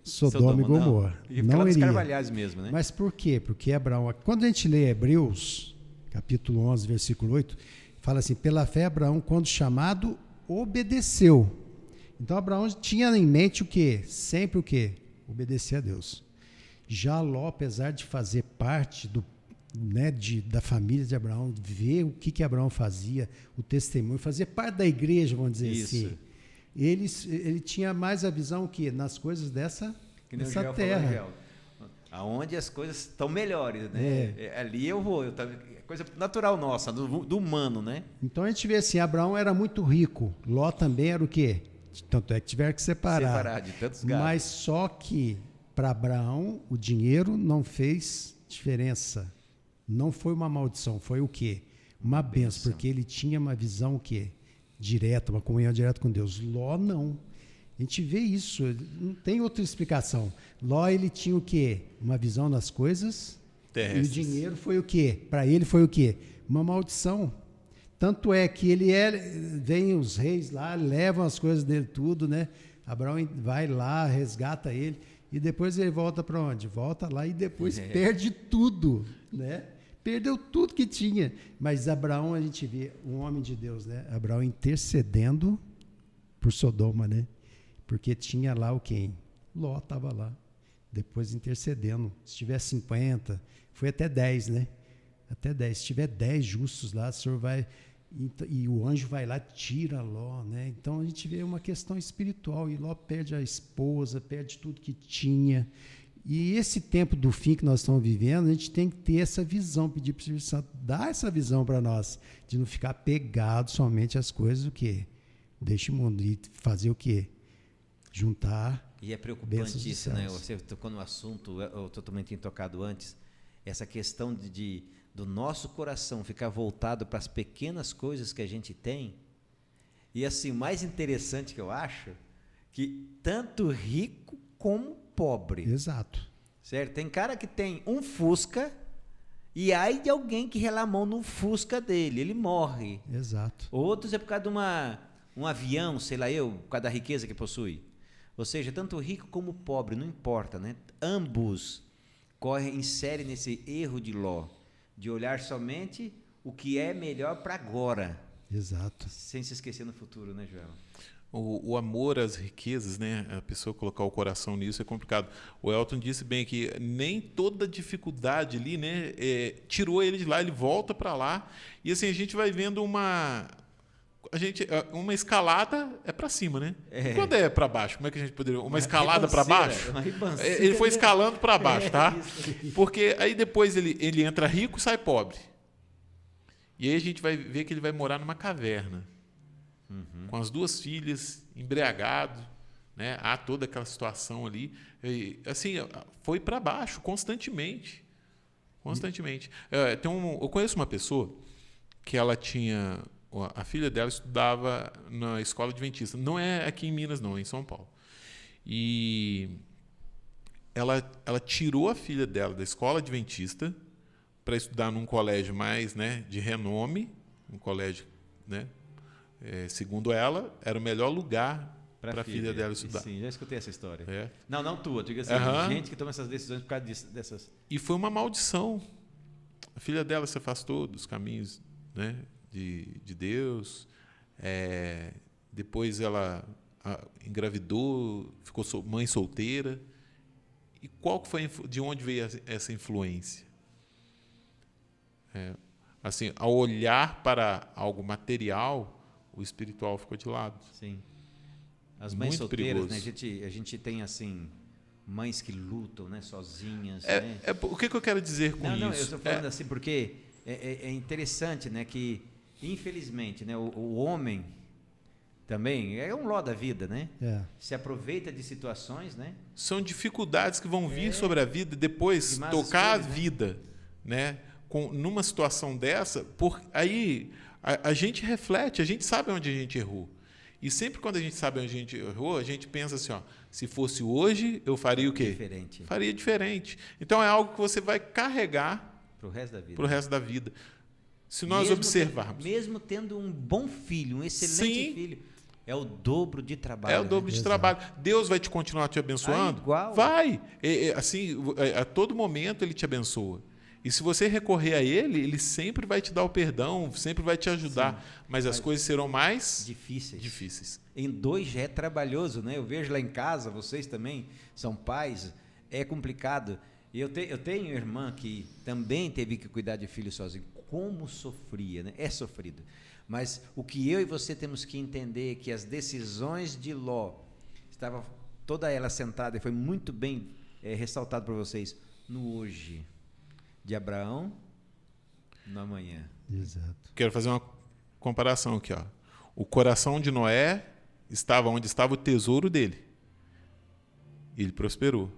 Sodoma e Gomorra. Não iria. Carvalhais mesmo, né? Mas por quê? Porque Abraão, quando a gente lê Hebreus, capítulo 11, versículo 8, fala assim, pela fé Abraão, quando chamado, obedeceu. Então Abraão tinha em mente o quê? Sempre o quê? Obedecer a Deus. Já Ló, apesar de fazer parte da família de Abraão, ver o que Abraão fazia, o testemunho, fazer parte da igreja, vamos dizer assim. Ele tinha mais a visão que nas coisas dessa terra. Aonde as coisas estão melhores, né? Ali eu vou. Coisa natural nossa, do humano, né? Então a gente vê assim, Abraão era muito rico. Ló também era o quê? Tanto é que tiveram que separar de tantos gados. Mas só que para Abraão o dinheiro não fez diferença. Não foi uma maldição, foi o quê? Uma bênção, porque ele tinha uma visão o quê? Direta, uma comunhão direta com Deus. Ló não. A gente vê isso, não tem outra explicação. Ló, ele tinha o quê? Uma visão das coisas E o dinheiro foi o quê? Para ele foi o quê? Uma maldição. Tanto é que vem os reis lá, levam as coisas dele tudo, né? Abraão vai lá, resgata ele, e depois ele volta para onde? Volta lá e depois perde tudo, né? Perdeu tudo que tinha. Mas Abraão, a gente vê, um homem de Deus, né? Abraão intercedendo por Sodoma, né? Porque tinha lá o quem? Ló estava lá. Depois intercedendo. Se tiver 50, foi até 10, né? Até 10. Se tiver 10 justos lá, o Senhor vai... E o anjo vai lá, tira Ló, né? Então a gente vê uma questão espiritual, e Ló perde a esposa, perde tudo que tinha. E esse tempo do fim que nós estamos vivendo, a gente tem que ter essa visão, pedir para o Espírito Santo dar essa visão para nós, de não ficar pegado somente às coisas do quê? Deste mundo, e fazer o quê? Juntar. E é preocupante isso, né? Você tocou no assunto, eu também tinha tocado antes, essa questão do nosso coração ficar voltado para as pequenas coisas que a gente tem. E assim, o mais interessante que eu acho, que tanto rico como pobre. Exato. Certo? Tem cara que tem um Fusca e ai de alguém que relar a mão no Fusca dele, ele morre. Exato. Outros é por causa de um avião, sei lá por causa da riqueza que possui. Ou seja, tanto rico como pobre, não importa, né? Ambos inserem nesse erro de Ló, de olhar somente o que é melhor para agora. Exato. Sem se esquecer no futuro, né, Joel? O amor às riquezas, né? A pessoa colocar o coração nisso é complicado. O Elton disse bem que nem toda dificuldade ali, né, tirou ele de lá, ele volta para lá. E assim, a gente vai vendo uma escalada é para cima, né? E quando é para baixo, como é que a gente poderia... Uma escalada para baixo? Ele foi escalando para baixo, tá? Porque aí depois ele entra rico e sai pobre. E aí a gente vai ver que ele vai morar numa caverna. Com as 2 filhas, embriagado, né? Há toda aquela situação ali. E, assim, foi para baixo constantemente. Eu conheço uma pessoa que ela tinha... A filha dela estudava na escola adventista. Não é aqui em Minas, não, é em São Paulo. E ela tirou a filha dela da escola adventista para estudar num colégio mais, né, de renome, um colégio, né, segundo ela, era o melhor lugar para a filha dela estudar. Sim, já escutei essa história. É. Não tua, diga assim, gente que toma essas decisões por causa dessas... E foi uma maldição. A filha dela se afastou dos caminhos, né, de Deus. Depois ela engravidou, ficou mãe solteira. E de onde veio essa influência? Assim, ao olhar para algo material, o espiritual ficou de lado. Sim. As mães Muito solteiras, perigoso. né? A gente tem assim mães que lutam, né, sozinhas. O que eu quero dizer com isso? Não, eu estou falando assim porque é interessante, né, que infelizmente, né, o homem também é um Ló da vida, né? Se aproveita de situações, né? São dificuldades que vão vir sobre a vida e depois tocar a vida, né? Numa situação dessa, aí a gente reflete, a gente sabe onde a gente errou. E sempre quando a gente sabe onde a gente errou, a gente pensa assim, se fosse hoje, eu faria o quê? Diferente. Faria diferente. Então é algo que você vai carregar para o resto da vida. Para o resto da vida. Se nós observarmos. Mesmo tendo um bom filho, um excelente filho, é o dobro de trabalho. É o dobro de trabalho. Deus vai te continuar te abençoando? Igual. Vai. Assim, a todo momento Ele te abençoa. E se você recorrer a Ele sempre vai te dar o perdão, sempre vai te ajudar. Sim, mas as coisas serão mais difíceis. Em 2 já é trabalhoso, né? Eu vejo lá em casa, vocês também são pais, é complicado. E eu tenho irmã que também teve que cuidar de filho sozinho. Como sofria, né? É sofrido. Mas o que eu e você temos que entender é que as decisões de Ló, estava toda ela sentada, e foi muito bem ressaltado para vocês, no hoje, de Abraão, no amanhã. Exato. Quero fazer uma comparação aqui. O coração de Noé estava onde estava o tesouro dele. Ele prosperou.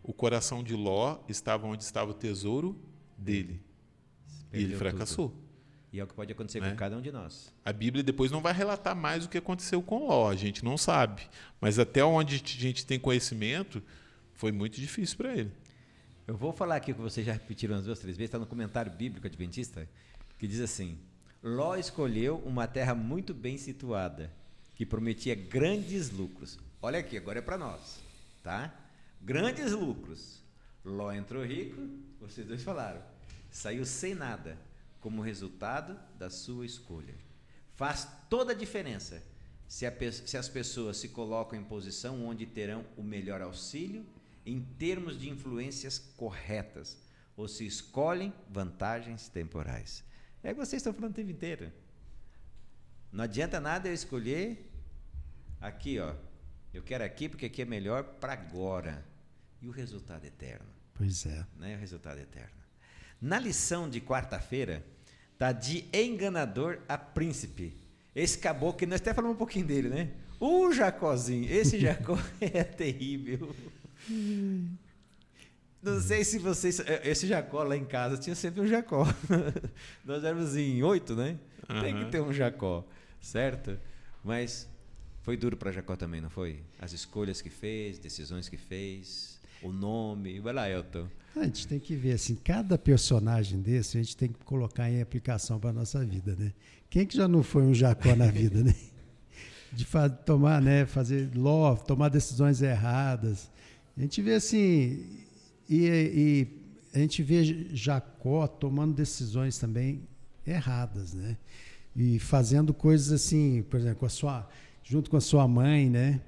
O coração de Ló estava onde estava o tesouro dele. E ele fracassou. Tudo. E é o que pode acontecer com cada um de nós. A Bíblia depois não vai relatar mais o que aconteceu com Ló, a gente não sabe. Mas até onde a gente tem conhecimento, foi muito difícil para ele. Eu vou falar aqui o que vocês já repetiram umas 2, 3 vezes, está no comentário bíblico adventista, que diz assim: Ló escolheu uma terra muito bem situada, que prometia grandes lucros. Olha aqui, agora é para nós, tá? Grandes lucros. Ló entrou rico, vocês dois falaram, saiu sem nada, como resultado da sua escolha. Faz toda a diferença se as pessoas se colocam em posição onde terão o melhor auxílio em termos de influências corretas, ou se escolhem vantagens temporais. É o que vocês estão falando o tempo inteiro. Não adianta nada eu escolher aqui, ó. Eu quero aqui porque aqui é melhor para agora. E o resultado é eterno. Pois é. Né? O resultado é eterno. Na lição de quarta-feira, está de enganador a príncipe. Esse caboclo, que nós até falamos um pouquinho dele, né? O Jacózinho. Esse Jacó é terrível. Não sei se vocês... Esse Jacó lá em casa tinha sempre um Jacó. Nós éramos em 8, né? Uhum. Tem que ter um Jacó, certo? Mas foi duro para Jacó também, não foi? As escolhas que fez, decisões que fez, o nome... Vai lá, Elton. A gente tem que ver, assim, cada personagem desse a gente tem que colocar em aplicação para a nossa vida, né? Quem que já não foi um Jacó na vida, né? De tomar, né? Fazer tomar decisões erradas. A gente vê assim, e a gente vê Jacó tomando decisões também erradas, né? E fazendo coisas assim, por exemplo, junto com a sua mãe, né?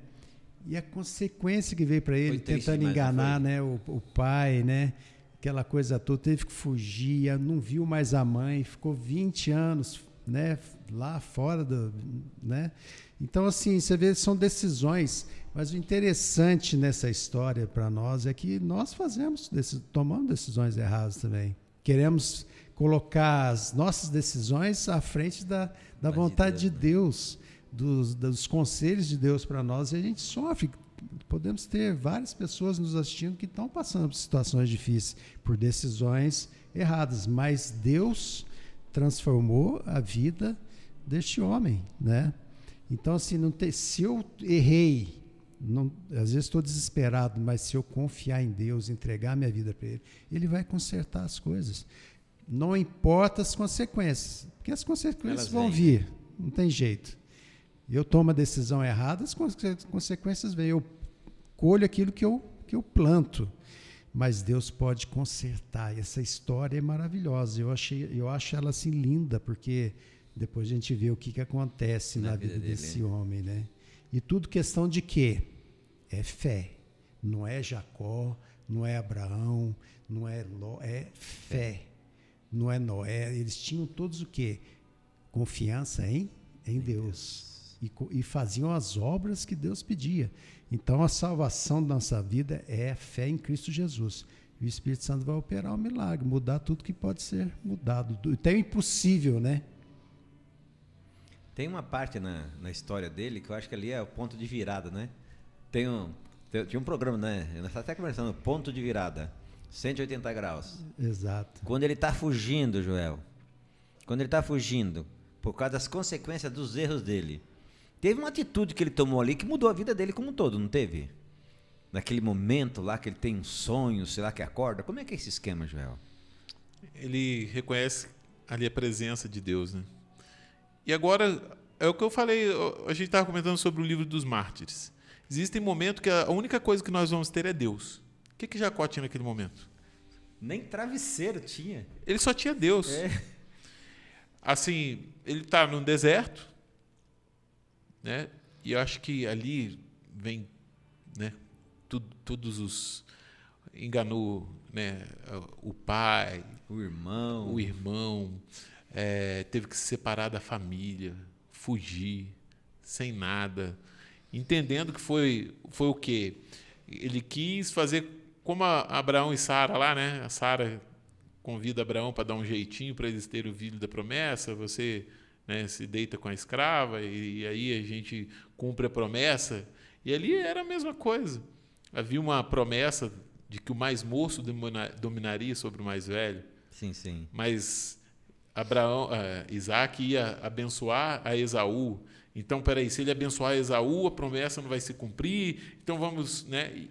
E a consequência que veio para ele, tentando enganar, né, o pai, né? Aquela coisa toda, teve que fugir, não viu mais a mãe, ficou 20 anos, né, lá fora né? Então, assim, você vê, são decisões, mas o interessante nessa história para nós é que nós tomamos decisões erradas também. Queremos colocar as nossas decisões à frente da vontade de Deus, dos conselhos de Deus para nós, e a gente sofre. Podemos ter várias pessoas nos assistindo que estão passando por situações difíceis, por decisões erradas, mas Deus transformou a vida deste homem, né? Então, assim, se eu errei, às vezes estou desesperado, mas se eu confiar em Deus, entregar minha vida para Ele, Ele vai consertar as coisas. Não importa as consequências, porque as consequências vão vir, não tem jeito. Eu tomo a decisão errada, as consequências vêm. Eu colho aquilo que eu planto, mas Deus pode consertar. E essa história é maravilhosa. Eu acho ela assim linda, porque depois a gente vê o que acontece na vida desse homem, né? E tudo questão de quê? É fé. Não é Jacó, não é Abraão, não é Ló, é fé. Não é Noé. Eles tinham todos o quê? Confiança em Deus. E faziam as obras que Deus pedia. Então, a salvação da nossa vida é a fé em Cristo Jesus. E o Espírito Santo vai operar um milagre, mudar tudo que pode ser mudado. Até o impossível, né? Tem uma parte na história dele que eu acho que ali é o ponto de virada, né? Tinha um programa, né? Nós estamos até conversando, ponto de virada, 180 graus. Exato. Quando ele está fugindo, Joel, por causa das consequências dos erros dele, teve uma atitude que ele tomou ali que mudou a vida dele como um todo, não teve? Naquele momento lá que ele tem um sonho, sei lá, que acorda. Como é que é esse esquema, Joel? Ele reconhece ali a presença de Deus, né? E agora, é o que eu falei, a gente estava comentando sobre o livro dos mártires. Existem momentos que a única coisa que nós vamos ter é Deus. O que Jacó tinha naquele momento? Nem travesseiro tinha. Ele só tinha Deus. Assim, ele está num deserto, né? E eu acho que ali vem, né, todos os... Enganou, né, o pai, o irmão, teve que se separar da família, fugir, sem nada, entendendo que foi o quê? Ele quis fazer como Abraão e Sara lá, né? A Sara convida Abraão para dar um jeitinho para eles terem o filho da promessa, você, né, se deita com a escrava e aí a gente cumpre a promessa. E ali era a mesma coisa. Havia uma promessa de que o mais moço dominaria sobre o mais velho. Sim, sim. Mas Isaac ia abençoar a Esaú. Então, peraí, se ele abençoar a Esaú, a promessa não vai se cumprir. Então vamos, né?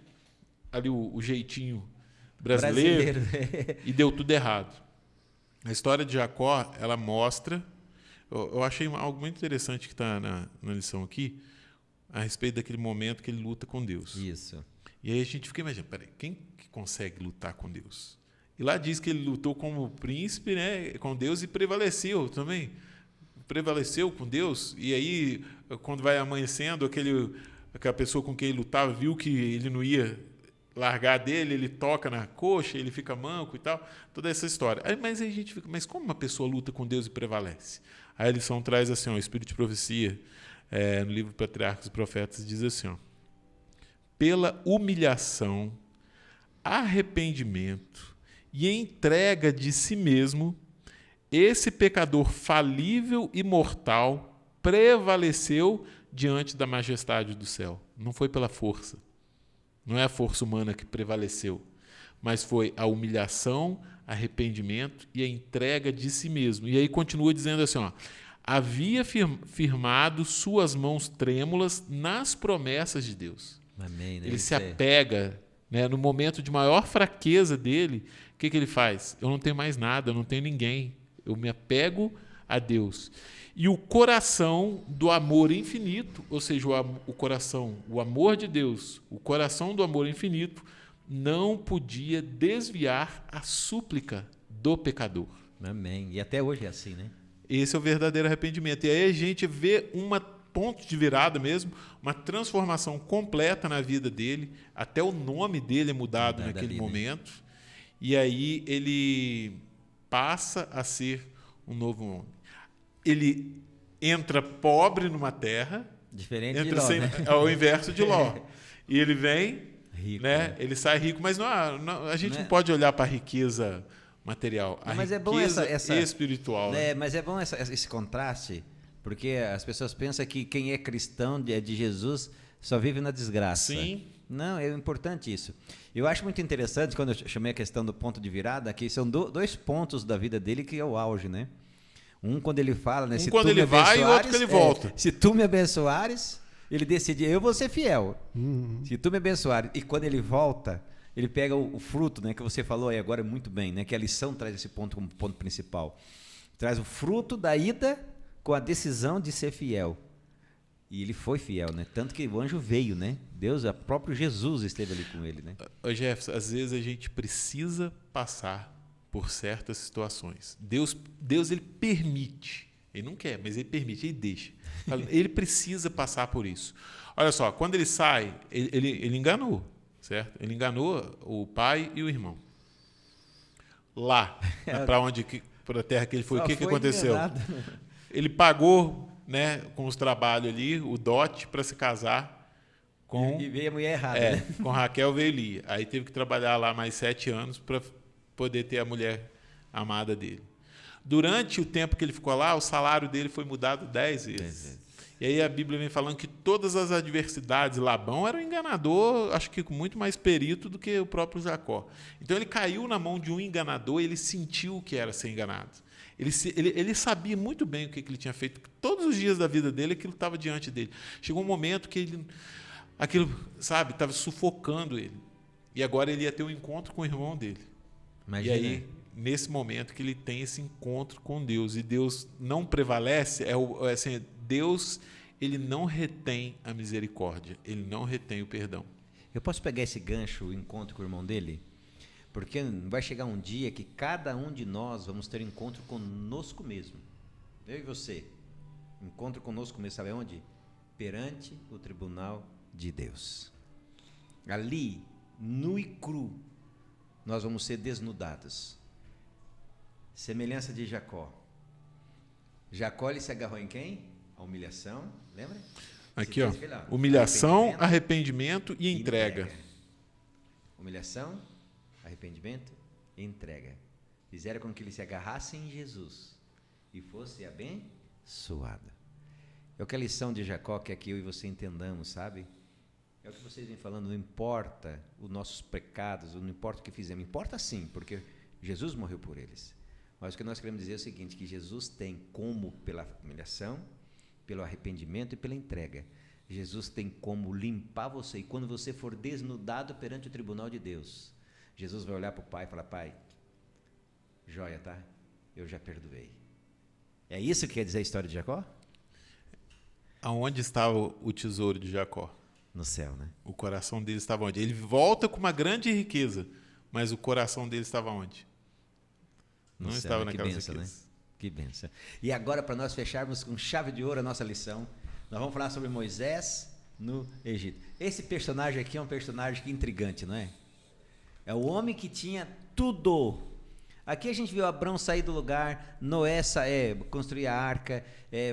Ali o jeitinho brasileiro. E deu tudo errado. A história de Jacó, ela mostra... Eu achei algo muito interessante que está na lição aqui, a respeito daquele momento que ele luta com Deus. Isso. E aí a gente fica imaginando, peraí, quem que consegue lutar com Deus? E lá diz que ele lutou como príncipe, né, com Deus, e prevaleceu também. Prevaleceu com Deus, e aí, quando vai amanhecendo, aquela pessoa com quem ele lutava viu que ele não ia largar dele, ele toca na coxa, ele fica manco e tal, toda essa história. Mas aí a gente fica, mas como uma pessoa luta com Deus e prevalece? Aí a lição traz assim, o Espírito de Profecia, no livro Patriarcas e Profetas, diz assim, pela humilhação, arrependimento e entrega de si mesmo, esse pecador falível e mortal prevaleceu diante da majestade do céu. Não foi pela força. Não é a força humana que prevaleceu, mas foi a humilhação, arrependimento e a entrega de si mesmo. E aí continua dizendo assim, havia firmado suas mãos trêmulas nas promessas de Deus. Amém, né? Ele se apega, né, no momento de maior fraqueza dele. O que ele faz? Eu não tenho mais nada, eu não tenho ninguém. Eu me apego a Deus. E o coração do amor infinito, ou seja, o coração, o amor de Deus, o coração do amor infinito, não podia desviar a súplica do pecador. Amém. E até hoje é assim, né? Esse é o verdadeiro arrependimento. E aí a gente vê ponto de virada mesmo, uma transformação completa na vida dele, até o nome dele é mudado naquele momento, né? E aí ele passa a ser um novo homem. Ele entra pobre numa terra, diferente de Ló, né? Ao inverso de Ló. E ele vem, rico, né? Ele sai rico, mas a gente não pode olhar para a riqueza material, mas riqueza é bom essa espiritual. Né? Mas é bom esse contraste, porque as pessoas pensam que quem é cristão de Jesus só vive na desgraça. Sim. Não, é importante isso. Eu acho muito interessante, quando eu chamei a questão do ponto de virada, que são dois pontos da vida dele que é o auge, né? Um quando ele fala, né? Quando ele vai e o outro que ele volta. Se tu me abençoares, ele decide, eu vou ser fiel. Se tu me abençoares. E quando ele volta, ele pega o fruto, né? Que você falou aí agora muito bem, né? Que a lição traz esse ponto como ponto principal. Traz o fruto da ida com a decisão de ser fiel. E ele foi fiel, né? Tanto que o anjo veio, né? Deus, o próprio Jesus esteve ali com ele, né? Jefferson, às vezes a gente precisa passar por certas situações. Deus ele permite. Ele não quer, mas ele permite, ele deixa. Ele precisa passar por isso. Olha só, quando ele sai, ele enganou, certo? Ele enganou o pai e o irmão. Lá, para a terra que ele foi, o que aconteceu? Enganado. Ele pagou, né, com os trabalhos ali, o dote para se casar com... E veio a mulher errada, né? Com Raquel veio Lia. Aí teve que trabalhar lá mais 7 anos para poder ter a mulher amada dele. Durante o tempo que ele ficou lá, o salário dele foi mudado 10 vezes. E aí a Bíblia vem falando que todas as adversidades, Labão era um enganador, acho que com muito mais perito do que o próprio Jacó. Então ele caiu na mão de um enganador, ele sentiu o que era ser enganado. Ele sabia muito bem o que ele tinha feito. Todos os dias da vida dele, aquilo estava diante dele. Chegou um momento que aquilo, sabe, estava sufocando ele. E agora ele ia ter um encontro com o irmão dele. Imagina. E aí, nesse momento que ele tem esse encontro com Deus, e Deus não prevalece, assim, Deus, ele não retém a misericórdia, ele não retém o perdão. Eu posso pegar esse gancho, o encontro com o irmão dele? Porque vai chegar um dia que cada um de nós vamos ter encontro conosco mesmo. Eu e você. Encontro conosco mesmo, sabe onde? Perante o tribunal de Deus. Ali, nu e cru, nós vamos ser desnudados. Semelhança de Jacó. Jacó, ele se agarrou em quem? A humilhação, lembra? Aqui, ó, humilhação, arrependimento e entrega. Humilhação, arrependimento e entrega. Fizeram com que ele se agarrasse em Jesus e fosse abençoado. É o que a lição de Jacó quer que eu e você entendamos, sabe? É o que vocês vêm falando, não importa os nossos pecados, não importa o que fizemos, importa sim, porque Jesus morreu por eles. Mas o que nós queremos dizer é o seguinte, que Jesus tem como pela humilhação, pelo arrependimento e pela entrega. Jesus tem como limpar você, e quando você for desnudado perante o tribunal de Deus, Jesus vai olhar para o pai e falar: pai, joia, tá? Eu já perdoei. É isso que quer dizer a história de Jacó? Aonde estava o tesouro de Jacó? No céu, né? O coração dele estava onde? Ele volta com uma grande riqueza, mas o coração dele estava onde? Não estava naquelas riquezas. Né? Que bênção. E agora, para nós fecharmos com chave de ouro a nossa lição, nós vamos falar sobre Moisés no Egito. Esse personagem aqui é um personagem que é intrigante, não é? É o homem que tinha tudo. Aqui a gente viu Abrão sair do lugar, Noé construir a arca,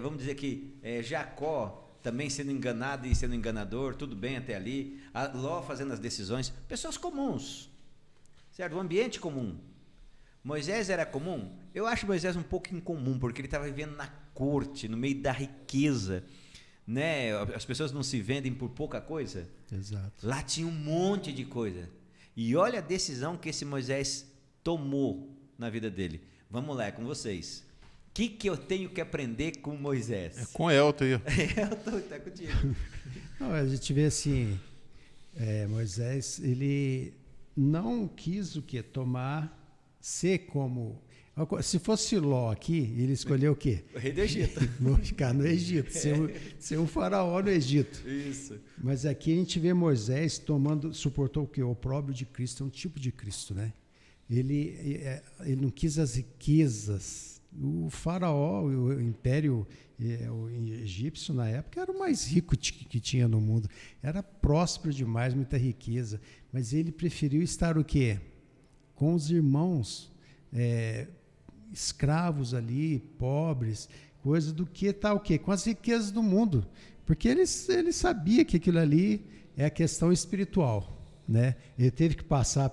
vamos dizer que Jacó também sendo enganado e sendo enganador, tudo bem até ali, Ló fazendo as decisões, pessoas comuns, certo? Um ambiente comum. Moisés era comum? Eu acho Moisés um pouco incomum, porque ele estava vivendo na corte, no meio da riqueza, né? As pessoas não se vendem por pouca coisa. Exato. Lá tinha um monte de coisa. E olha a decisão que esse Moisés tomou na vida dele. Vamos lá, é com vocês. O que eu tenho que aprender com Moisés? É com Elton aí. Elton, está contigo. Não, a gente vê assim, Moisés, ele não quis o quê? Ser como... Se fosse Ló aqui, ele escolheu o quê? O rei do Egito. Vou ficar no Egito, ser um faraó no Egito. Isso. Mas aqui a gente vê Moisés suportou o quê? O opróbrio de Cristo, é um tipo de Cristo, né? Ele não quis as riquezas. O faraó, o império o egípcio na época era o mais rico que tinha no mundo. Era próspero demais, muita riqueza. Mas ele preferiu estar o quê? Com os irmãos escravos ali, pobres, coisa do que estar o quê? Com as riquezas do mundo. Porque ele sabia que aquilo ali é a questão espiritual, né? Ele teve que passar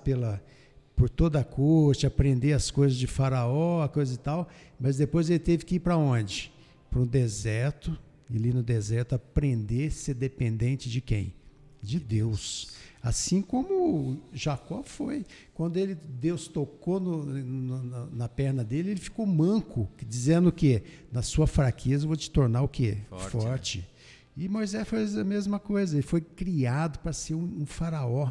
por toda a corte, aprender as coisas de Faraó, a coisa e tal, mas depois ele teve que ir para onde? Para um deserto, e ali no deserto aprender a ser dependente de quem? De Deus. Assim como Jacó foi. Quando Deus tocou na perna dele, ele ficou manco, dizendo o quê? Na sua fraqueza eu vou te tornar o quê? Forte. Né? E Moisés fez a mesma coisa, ele foi criado para ser um faraó.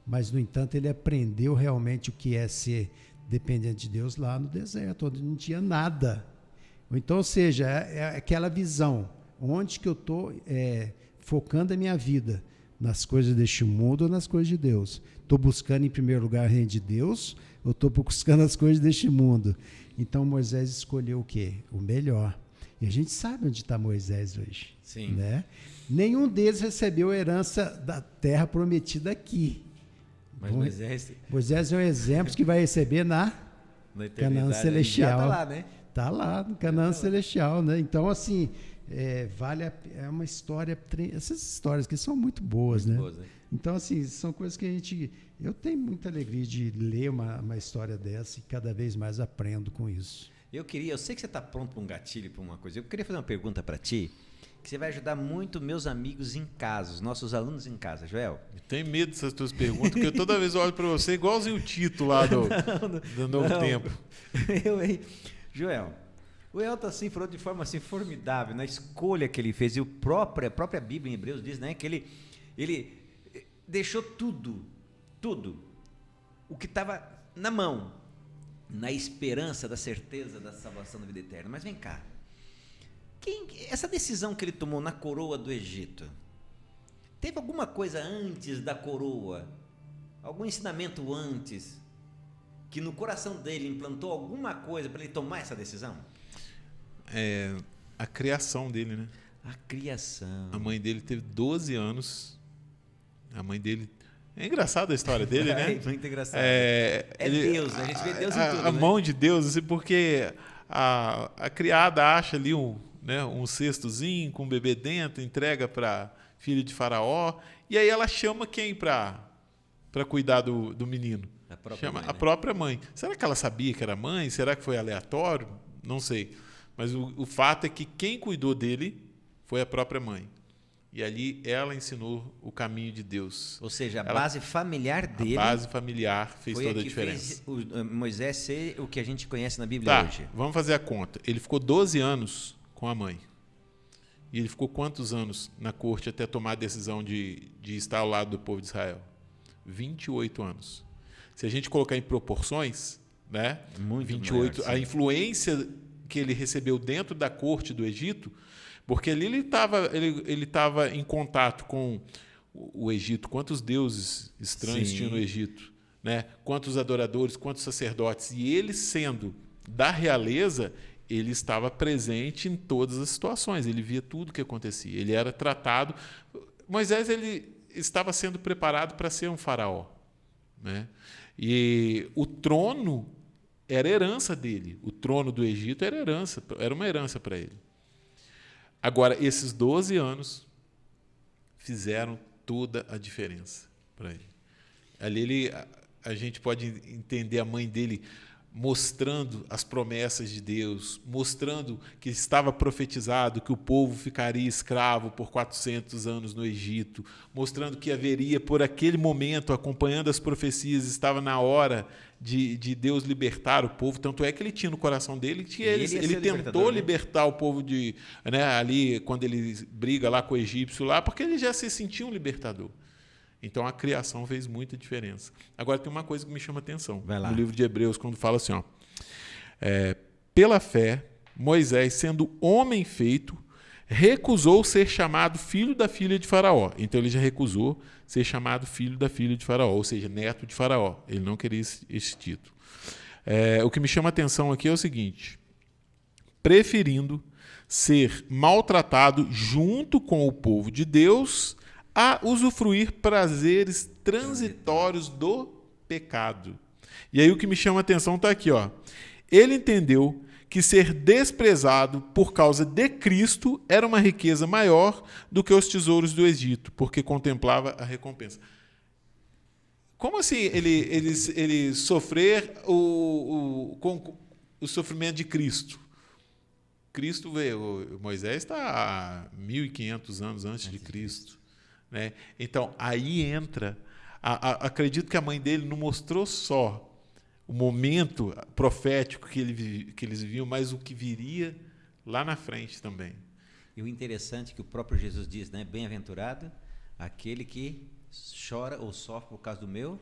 Mas, no entanto, ele aprendeu realmente o que é ser dependente de Deus lá no deserto, onde não tinha nada. Então, ou seja, é aquela visão, onde que eu estou focando a minha vida? Nas coisas deste mundo ou nas coisas de Deus? Estou buscando, em primeiro lugar, o reino de Deus ou estou buscando as coisas deste mundo? Então, Moisés escolheu o quê? O melhor. E a gente sabe onde está Moisés hoje. Sim. Né? Nenhum deles recebeu a herança da terra prometida aqui. Mas Moisés é um exemplo que vai receber na Canaã Celestial. Já está lá, né? Está lá, no Canaã Celestial, né? Então, assim, é uma história... Essas histórias que são muito boas, né? Então, assim, são coisas que eu tenho muita alegria de ler uma história dessa e cada vez mais aprendo com isso. Eu sei que você está pronto para um gatilho, para uma coisa. Eu queria fazer uma pergunta para ti, que você vai ajudar muito meus amigos em casa, os nossos alunos em casa. Joel? Eu tenho medo dessas tuas perguntas, porque toda vez eu olho para você igualzinho o Tito lá do Novo Tempo. Joel, o Elton assim, falou de forma assim, formidável na escolha que ele fez. E a própria Bíblia em Hebreus diz, né, que ele deixou tudo, o que estava na mão, na esperança da certeza da salvação da vida eterna. Mas vem cá. Essa decisão que ele tomou na coroa do Egito, teve alguma coisa antes da coroa? Algum ensinamento antes? Que no coração dele implantou alguma coisa para ele tomar essa decisão? A criação dele, né? A criação. A mãe dele teve 12 anos. A mãe dele... É engraçada a história dele, né? É muito engraçado. Deus, a gente vê Deus em tudo, a né? mão de Deus, assim, porque a criada acha ali um cestozinho com um bebê dentro, entrega para filho de Faraó, e aí ela chama quem para cuidar do menino? A própria mãe. Será que ela sabia que era mãe? Será que foi aleatório? Não sei. Mas o fato é que quem cuidou dele foi a própria mãe. E ali ela ensinou o caminho de Deus. Ou seja, base familiar dele. A base familiar fez toda a diferença. Fez o Moisés ser o que a gente conhece na Bíblia hoje. Vamos fazer a conta. Ele ficou 12 anos com a mãe. E ele ficou quantos anos na corte até tomar a decisão de estar ao lado do povo de Israel? 28 anos. Se a gente colocar em proporções, né? Muito 28, maior, a sim. influência que ele recebeu dentro da corte do Egito, porque ali ele estava em contato com o Egito, quantos deuses estranhos Sim. tinha no Egito, né? Quantos adoradores, quantos sacerdotes, e ele sendo da realeza, ele estava presente em todas as situações, ele via tudo o que acontecia, ele era tratado. Moisés ele estava sendo preparado para ser um faraó, né? E o trono era herança dele, o trono do Egito era uma herança para ele. Agora, esses 12 anos fizeram toda a diferença para ele. Ali a gente pode entender a mãe dele mostrando as promessas de Deus, mostrando que estava profetizado que o povo ficaria escravo por 400 anos no Egito, mostrando que haveria, por aquele momento, acompanhando as profecias, estava na hora de Deus libertar o povo. Tanto é que ele tinha no coração dele, ele tentou libertar o povo ali, quando ele briga lá com o egípcio, lá, porque ele já se sentia um libertador. Então, a criação fez muita diferença. Agora, tem uma coisa que me chama a atenção. No livro de Hebreus, quando fala assim, pela fé, Moisés, sendo homem feito, recusou ser chamado filho da filha de Faraó. Então, ele já recusou ser chamado filho da filha de Faraó, ou seja, neto de Faraó. Ele não queria esse título. O que me chama a atenção aqui é o seguinte: preferindo ser maltratado junto com o povo de Deus a usufruir prazeres transitórios do pecado. E aí o que me chama a atenção está aqui. Ele entendeu que ser desprezado por causa de Cristo era uma riqueza maior do que os tesouros do Egito, porque contemplava a recompensa. Como assim ele sofrer o sofrimento de Cristo? Cristo veio, Moisés está há 1.500 anos antes de Cristo. Né? Então, aí entra, acredito que a mãe dele não mostrou só o momento profético que eles viviam, mas o que viria lá na frente também. E o interessante é que o próprio Jesus diz, né? Bem-aventurado aquele que chora ou sofre por causa do meu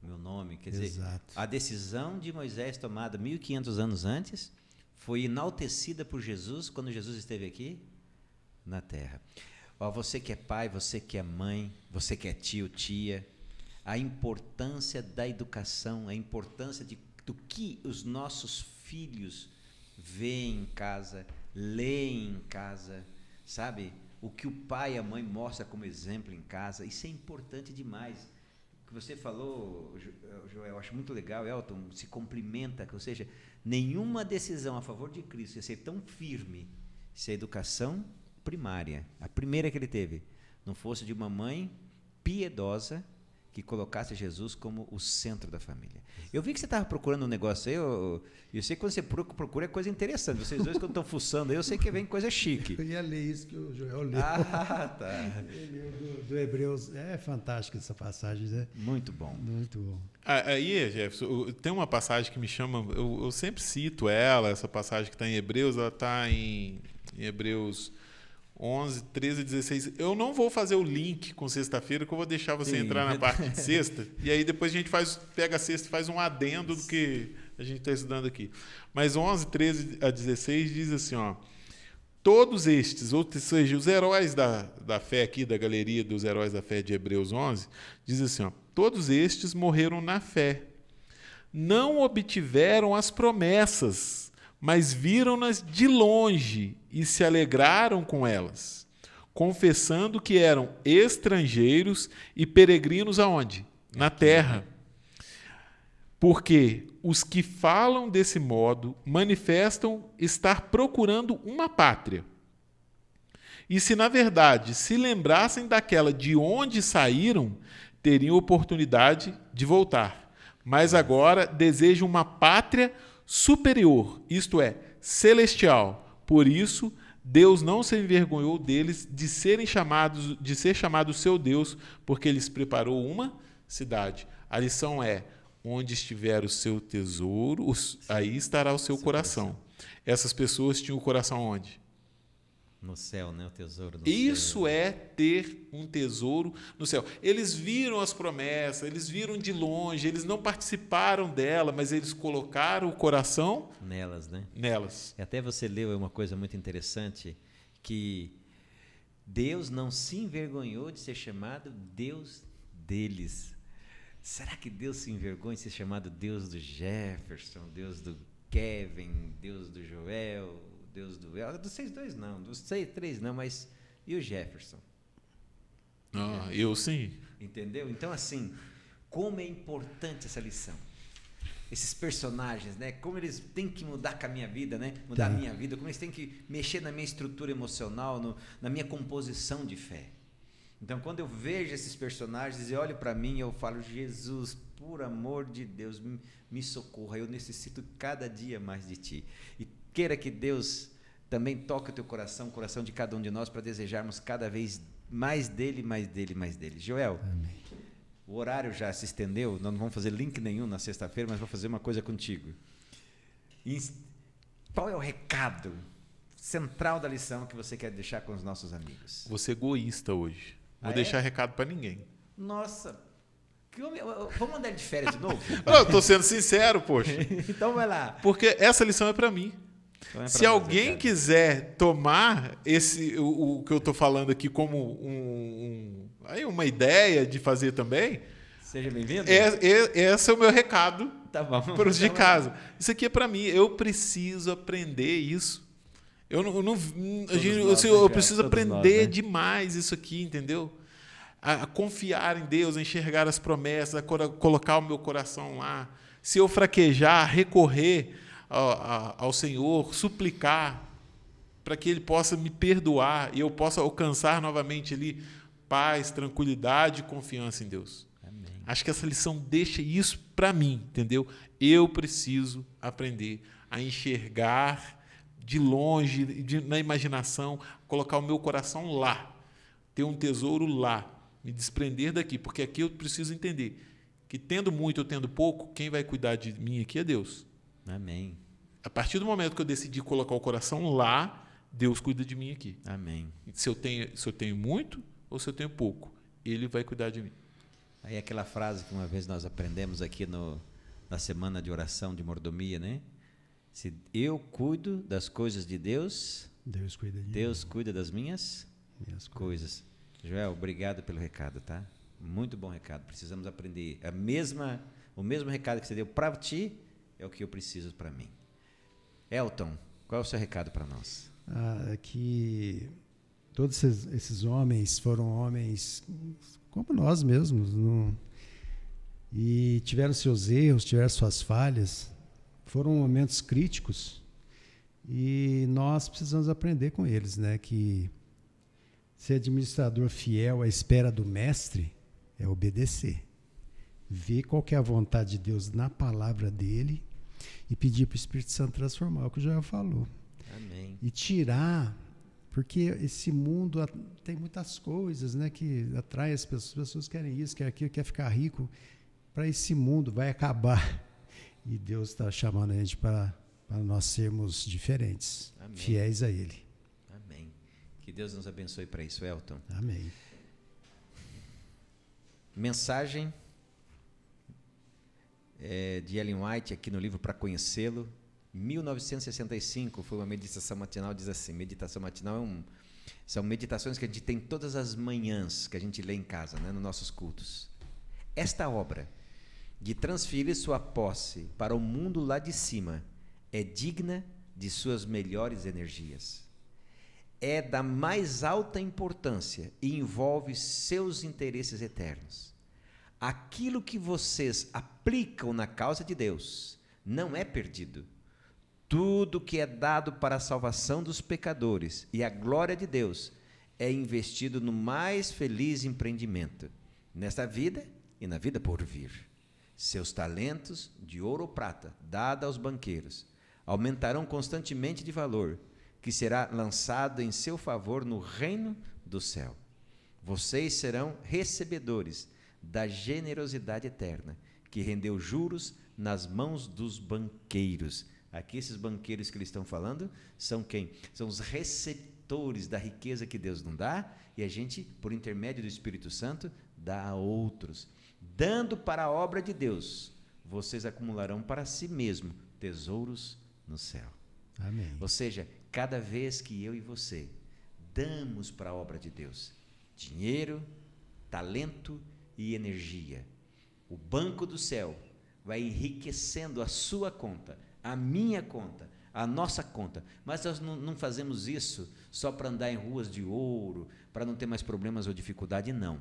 nome. Quer dizer, a decisão de Moisés tomada 1.500 anos antes foi enaltecida por Jesus quando Jesus esteve aqui na terra. Você que é pai, você que é mãe, você que é tio, tia, a importância da educação, a importância do que os nossos filhos veem em casa, leem em casa, sabe? O que o pai e a mãe mostram como exemplo em casa, isso é importante demais. O que você falou, Joel, eu acho muito legal, Elton, se complementa, ou seja, nenhuma decisão a favor de Cristo ia ser tão firme se a educação primária, a primeira que ele teve, não fosse de uma mãe piedosa que colocasse Jesus como o centro da família. Eu vi que você estava procurando um negócio aí, eu sei que quando você procura é coisa interessante. Vocês dois, quando estão fuçando aí, eu sei que vem coisa chique. Eu ia ler isso que o Joel leu. Tá. Ele leu do Hebreus. É fantástica essa passagem, né? Muito bom. Muito bom. Aí, Jefferson, tem uma passagem que me chama, eu sempre cito ela, essa passagem que está em Hebreus, ela está em Hebreus 11, 13 e 16. Eu não vou fazer o link com sexta-feira, que eu vou deixar você entrar na parte de sexta, e aí depois a gente pega a sexta e faz um adendo do que a gente está estudando aqui. Mas 11, 13 a 16 diz assim, todos estes, ou seja, os heróis da fé aqui, da galeria dos heróis da fé de Hebreus 11, diz assim, todos estes morreram na fé, não obtiveram as promessas, mas viram-nas de longe e se alegraram com elas, confessando que eram estrangeiros e peregrinos aonde? Na terra. Porque os que falam desse modo manifestam estar procurando uma pátria. E se, na verdade, se lembrassem daquela de onde saíram, teriam oportunidade de voltar. Mas agora desejam uma pátria superior, isto é, celestial. Por isso, Deus não se envergonhou deles de ser chamado seu Deus, porque lhes preparou uma cidade. A lição é: onde estiver o seu tesouro, aí estará o seu coração. Essas pessoas tinham o coração onde? No céu, né? O tesouro no Isso céu. é ter um tesouro no céu. Eles viram as promessas, eles viram de longe, eles não participaram dela, mas eles colocaram o coração Nelas, né? nelas. E até você leu uma coisa muito interessante, que Deus não se envergonhou de ser chamado Deus deles. Será que Deus se envergonha de ser chamado Deus do Jefferson, Deus do Kevin, Deus do Joel, Deus do... Dos vocês dois não, dos três não, mas... E o Jefferson? Ah, eu sim. Entendeu? Então, assim, como é importante essa lição. Esses personagens, né? Como eles têm que mudar com a minha vida, né? Mudar a minha vida, como eles têm que mexer na minha estrutura emocional, na minha composição de fé. Então, quando eu vejo esses personagens e olho para mim, eu falo, Jesus, por amor de Deus, me socorra, eu necessito cada dia mais de Ti. E queira que Deus também toque o teu coração, o coração de cada um de nós, para desejarmos cada vez mais dele, mais dele, mais dele. Joel, Amém. o horário já se estendeu, nós não vamos fazer link nenhum na sexta-feira, mas vou fazer uma coisa contigo. Qual é o recado central da lição que você quer deixar com os nossos amigos? Vou ser egoísta hoje. Vou Ah, deixar recado para ninguém. Nossa, vamos mandar ele de férias de novo? Eu estou sendo sincero, poxa. Então vai lá. Porque essa lição é para mim. Então é pra Se nós, alguém Ricardo. quiser tomar o que eu estou falando aqui como uma ideia de fazer também, Seja bem-vindo. esse é o meu recado Tá bom. para os de Então, casa. Isso aqui é para mim. Eu preciso aprender isso. Eu preciso Todos aprender nós, né? demais isso aqui, entendeu? A confiar em Deus, a enxergar as promessas, a colocar o meu coração lá. Se eu fraquejar, recorrer ao Senhor, suplicar para que Ele possa me perdoar e eu possa alcançar novamente ali paz, tranquilidade e confiança em Deus. Amém. Acho que essa lição deixa isso para mim, entendeu? Eu preciso aprender a enxergar de longe, na imaginação, colocar o meu coração lá, ter um tesouro lá, me desprender daqui, porque aqui eu preciso entender que tendo muito ou tendo pouco, quem vai cuidar de mim aqui é Deus. Amém. A partir do momento que eu decidi colocar o coração lá, Deus cuida de mim aqui. Amém. Se eu tenho muito ou se eu tenho pouco, Ele vai cuidar de mim. Aí aquela frase que uma vez nós aprendemos aqui na semana de oração de mordomia, né? Se eu cuido das coisas de Deus, Deus cuida de Deus cuida das minhas minhas coisas. Joel, obrigado pelo recado, tá? Muito bom recado. Precisamos aprender. O mesmo recado que você deu para ti é o que eu preciso para mim. Elton, qual é o seu recado para nós? Que todos esses homens foram homens como nós mesmos, e tiveram seus erros, tiveram suas falhas, foram momentos críticos e nós precisamos aprender com eles, né? Que ser administrador fiel à espera do mestre é obedecer, ver qual que é a vontade de Deus na palavra dele e pedir para o Espírito Santo transformar, é o que o Joel falou. Amém. E tirar, porque esse mundo tem muitas coisas, né, que atraem as pessoas querem isso, querem aquilo, querem ficar rico. Para esse mundo vai acabar. E Deus está chamando a gente para nós sermos diferentes, Amém. fiéis a Ele. Amém. Que Deus nos abençoe para isso, Elton. Amém. Mensagem de Ellen White aqui no livro Para Conhecê-lo, 1965, foi uma meditação matinal, diz assim, meditação matinal são meditações que a gente tem todas as manhãs, que a gente lê em casa, né, nos nossos cultos. Esta obra de transferir sua posse para o mundo lá de cima é digna de suas melhores energias. É da mais alta importância e envolve seus interesses eternos. Aquilo que vocês aplicam na causa de Deus não é perdido. Tudo que é dado para a salvação dos pecadores e a glória de Deus é investido no mais feliz empreendimento, nesta vida e na vida por vir. Seus talentos de ouro ou prata, dados aos banqueiros, aumentarão constantemente de valor, que será lançado em seu favor no reino do céu. Vocês serão recebedores da generosidade eterna, que rendeu juros nas mãos dos banqueiros. Aqui esses banqueiros que eles estão falando são quem? São os condutores da riqueza que Deus nos dá, e a gente, por intermédio do Espírito Santo, dá a outros. Dando para a obra de Deus, vocês acumularão para si mesmo tesouros no céu. Amém. Ou seja, cada vez que eu e você damos para a obra de Deus dinheiro, talento e energia, o banco do céu vai enriquecendo a sua conta, a minha conta, a nossa conta. Mas nós não fazemos isso só para andar em ruas de ouro, para não ter mais problemas ou dificuldade, não.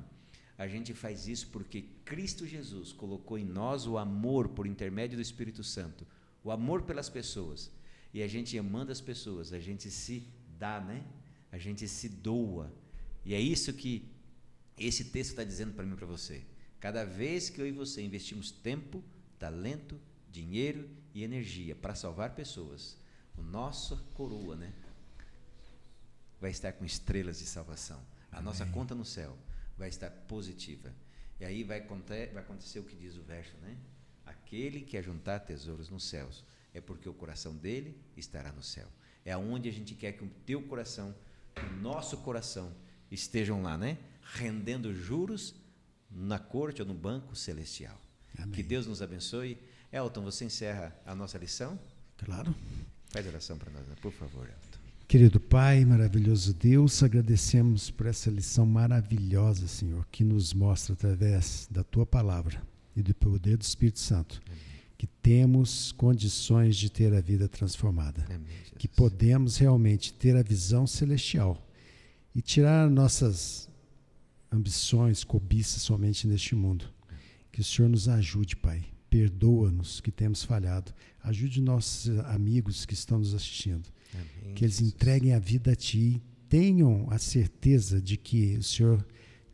A gente faz isso porque Cristo Jesus colocou em nós o amor por intermédio do Espírito Santo, o amor pelas pessoas. E a gente amando as pessoas, a gente se dá, né? A gente se doa. E é isso que esse texto está dizendo para mim e para você. Cada vez que eu e você investimos tempo, talento, dinheiro e energia para salvar pessoas, a nossa coroa, né, vai estar com estrelas de salvação. A nossa conta no céu vai estar positiva. E aí vai acontecer o que diz o verso, né? Aquele que ajuntar tesouros nos céus, é porque o coração dele estará no céu. É aonde a gente quer que o teu coração, que o nosso coração estejam lá, né? Rendendo juros na corte ou no banco celestial. Amém. Que Deus nos abençoe. Elton, você encerra a nossa lição? Claro. Faz oração para nós, né? Por favor, Elton. Querido Pai, maravilhoso Deus, agradecemos por essa lição maravilhosa, Senhor, que nos mostra através da Tua palavra e do poder do Espírito Santo, que temos condições de ter a vida transformada, que podemos realmente ter a visão celestial e tirar nossas ambições, cobiças somente neste mundo. Que o Senhor nos ajude, Pai. Perdoa-nos que temos falhado. Ajude nossos amigos que estão nos assistindo. Amém, que eles Jesus. entreguem a vida a Ti. Tenham a certeza de que o Senhor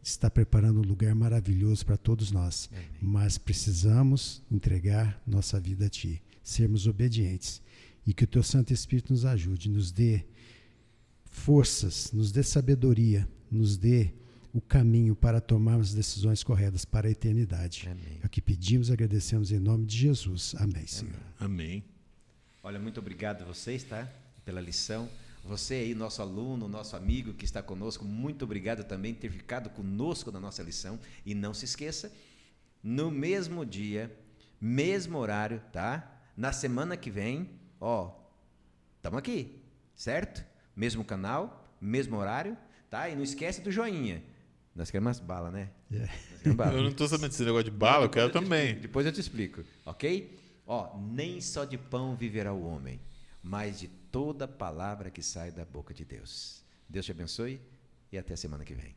está preparando um lugar maravilhoso para todos nós. Amém. Mas precisamos entregar nossa vida a Ti. Sermos obedientes. E que o Teu Santo Espírito nos ajude, nos dê forças, nos dê sabedoria, nos dê o caminho para tomarmos decisões corretas para a eternidade. Amém. É o que pedimos e agradecemos em nome de Jesus. Amém, Senhor. Amém. Olha, muito obrigado a vocês, tá? Pela lição. Você aí, nosso aluno, nosso amigo que está conosco, muito obrigado também por ter ficado conosco na nossa lição. E não se esqueça, no mesmo dia, mesmo horário, tá? Na semana que vem, estamos aqui, certo? Mesmo canal, mesmo horário, tá? E não esquece do joinha. Nós queremos umas balas, né? Nós queremos bala. Eu não estou sabendo desse negócio de bala, eu quero também. Depois eu te explico, ok? Nem só de pão viverá o homem, mas de toda palavra que sai da boca de Deus. Deus te abençoe e até a semana que vem.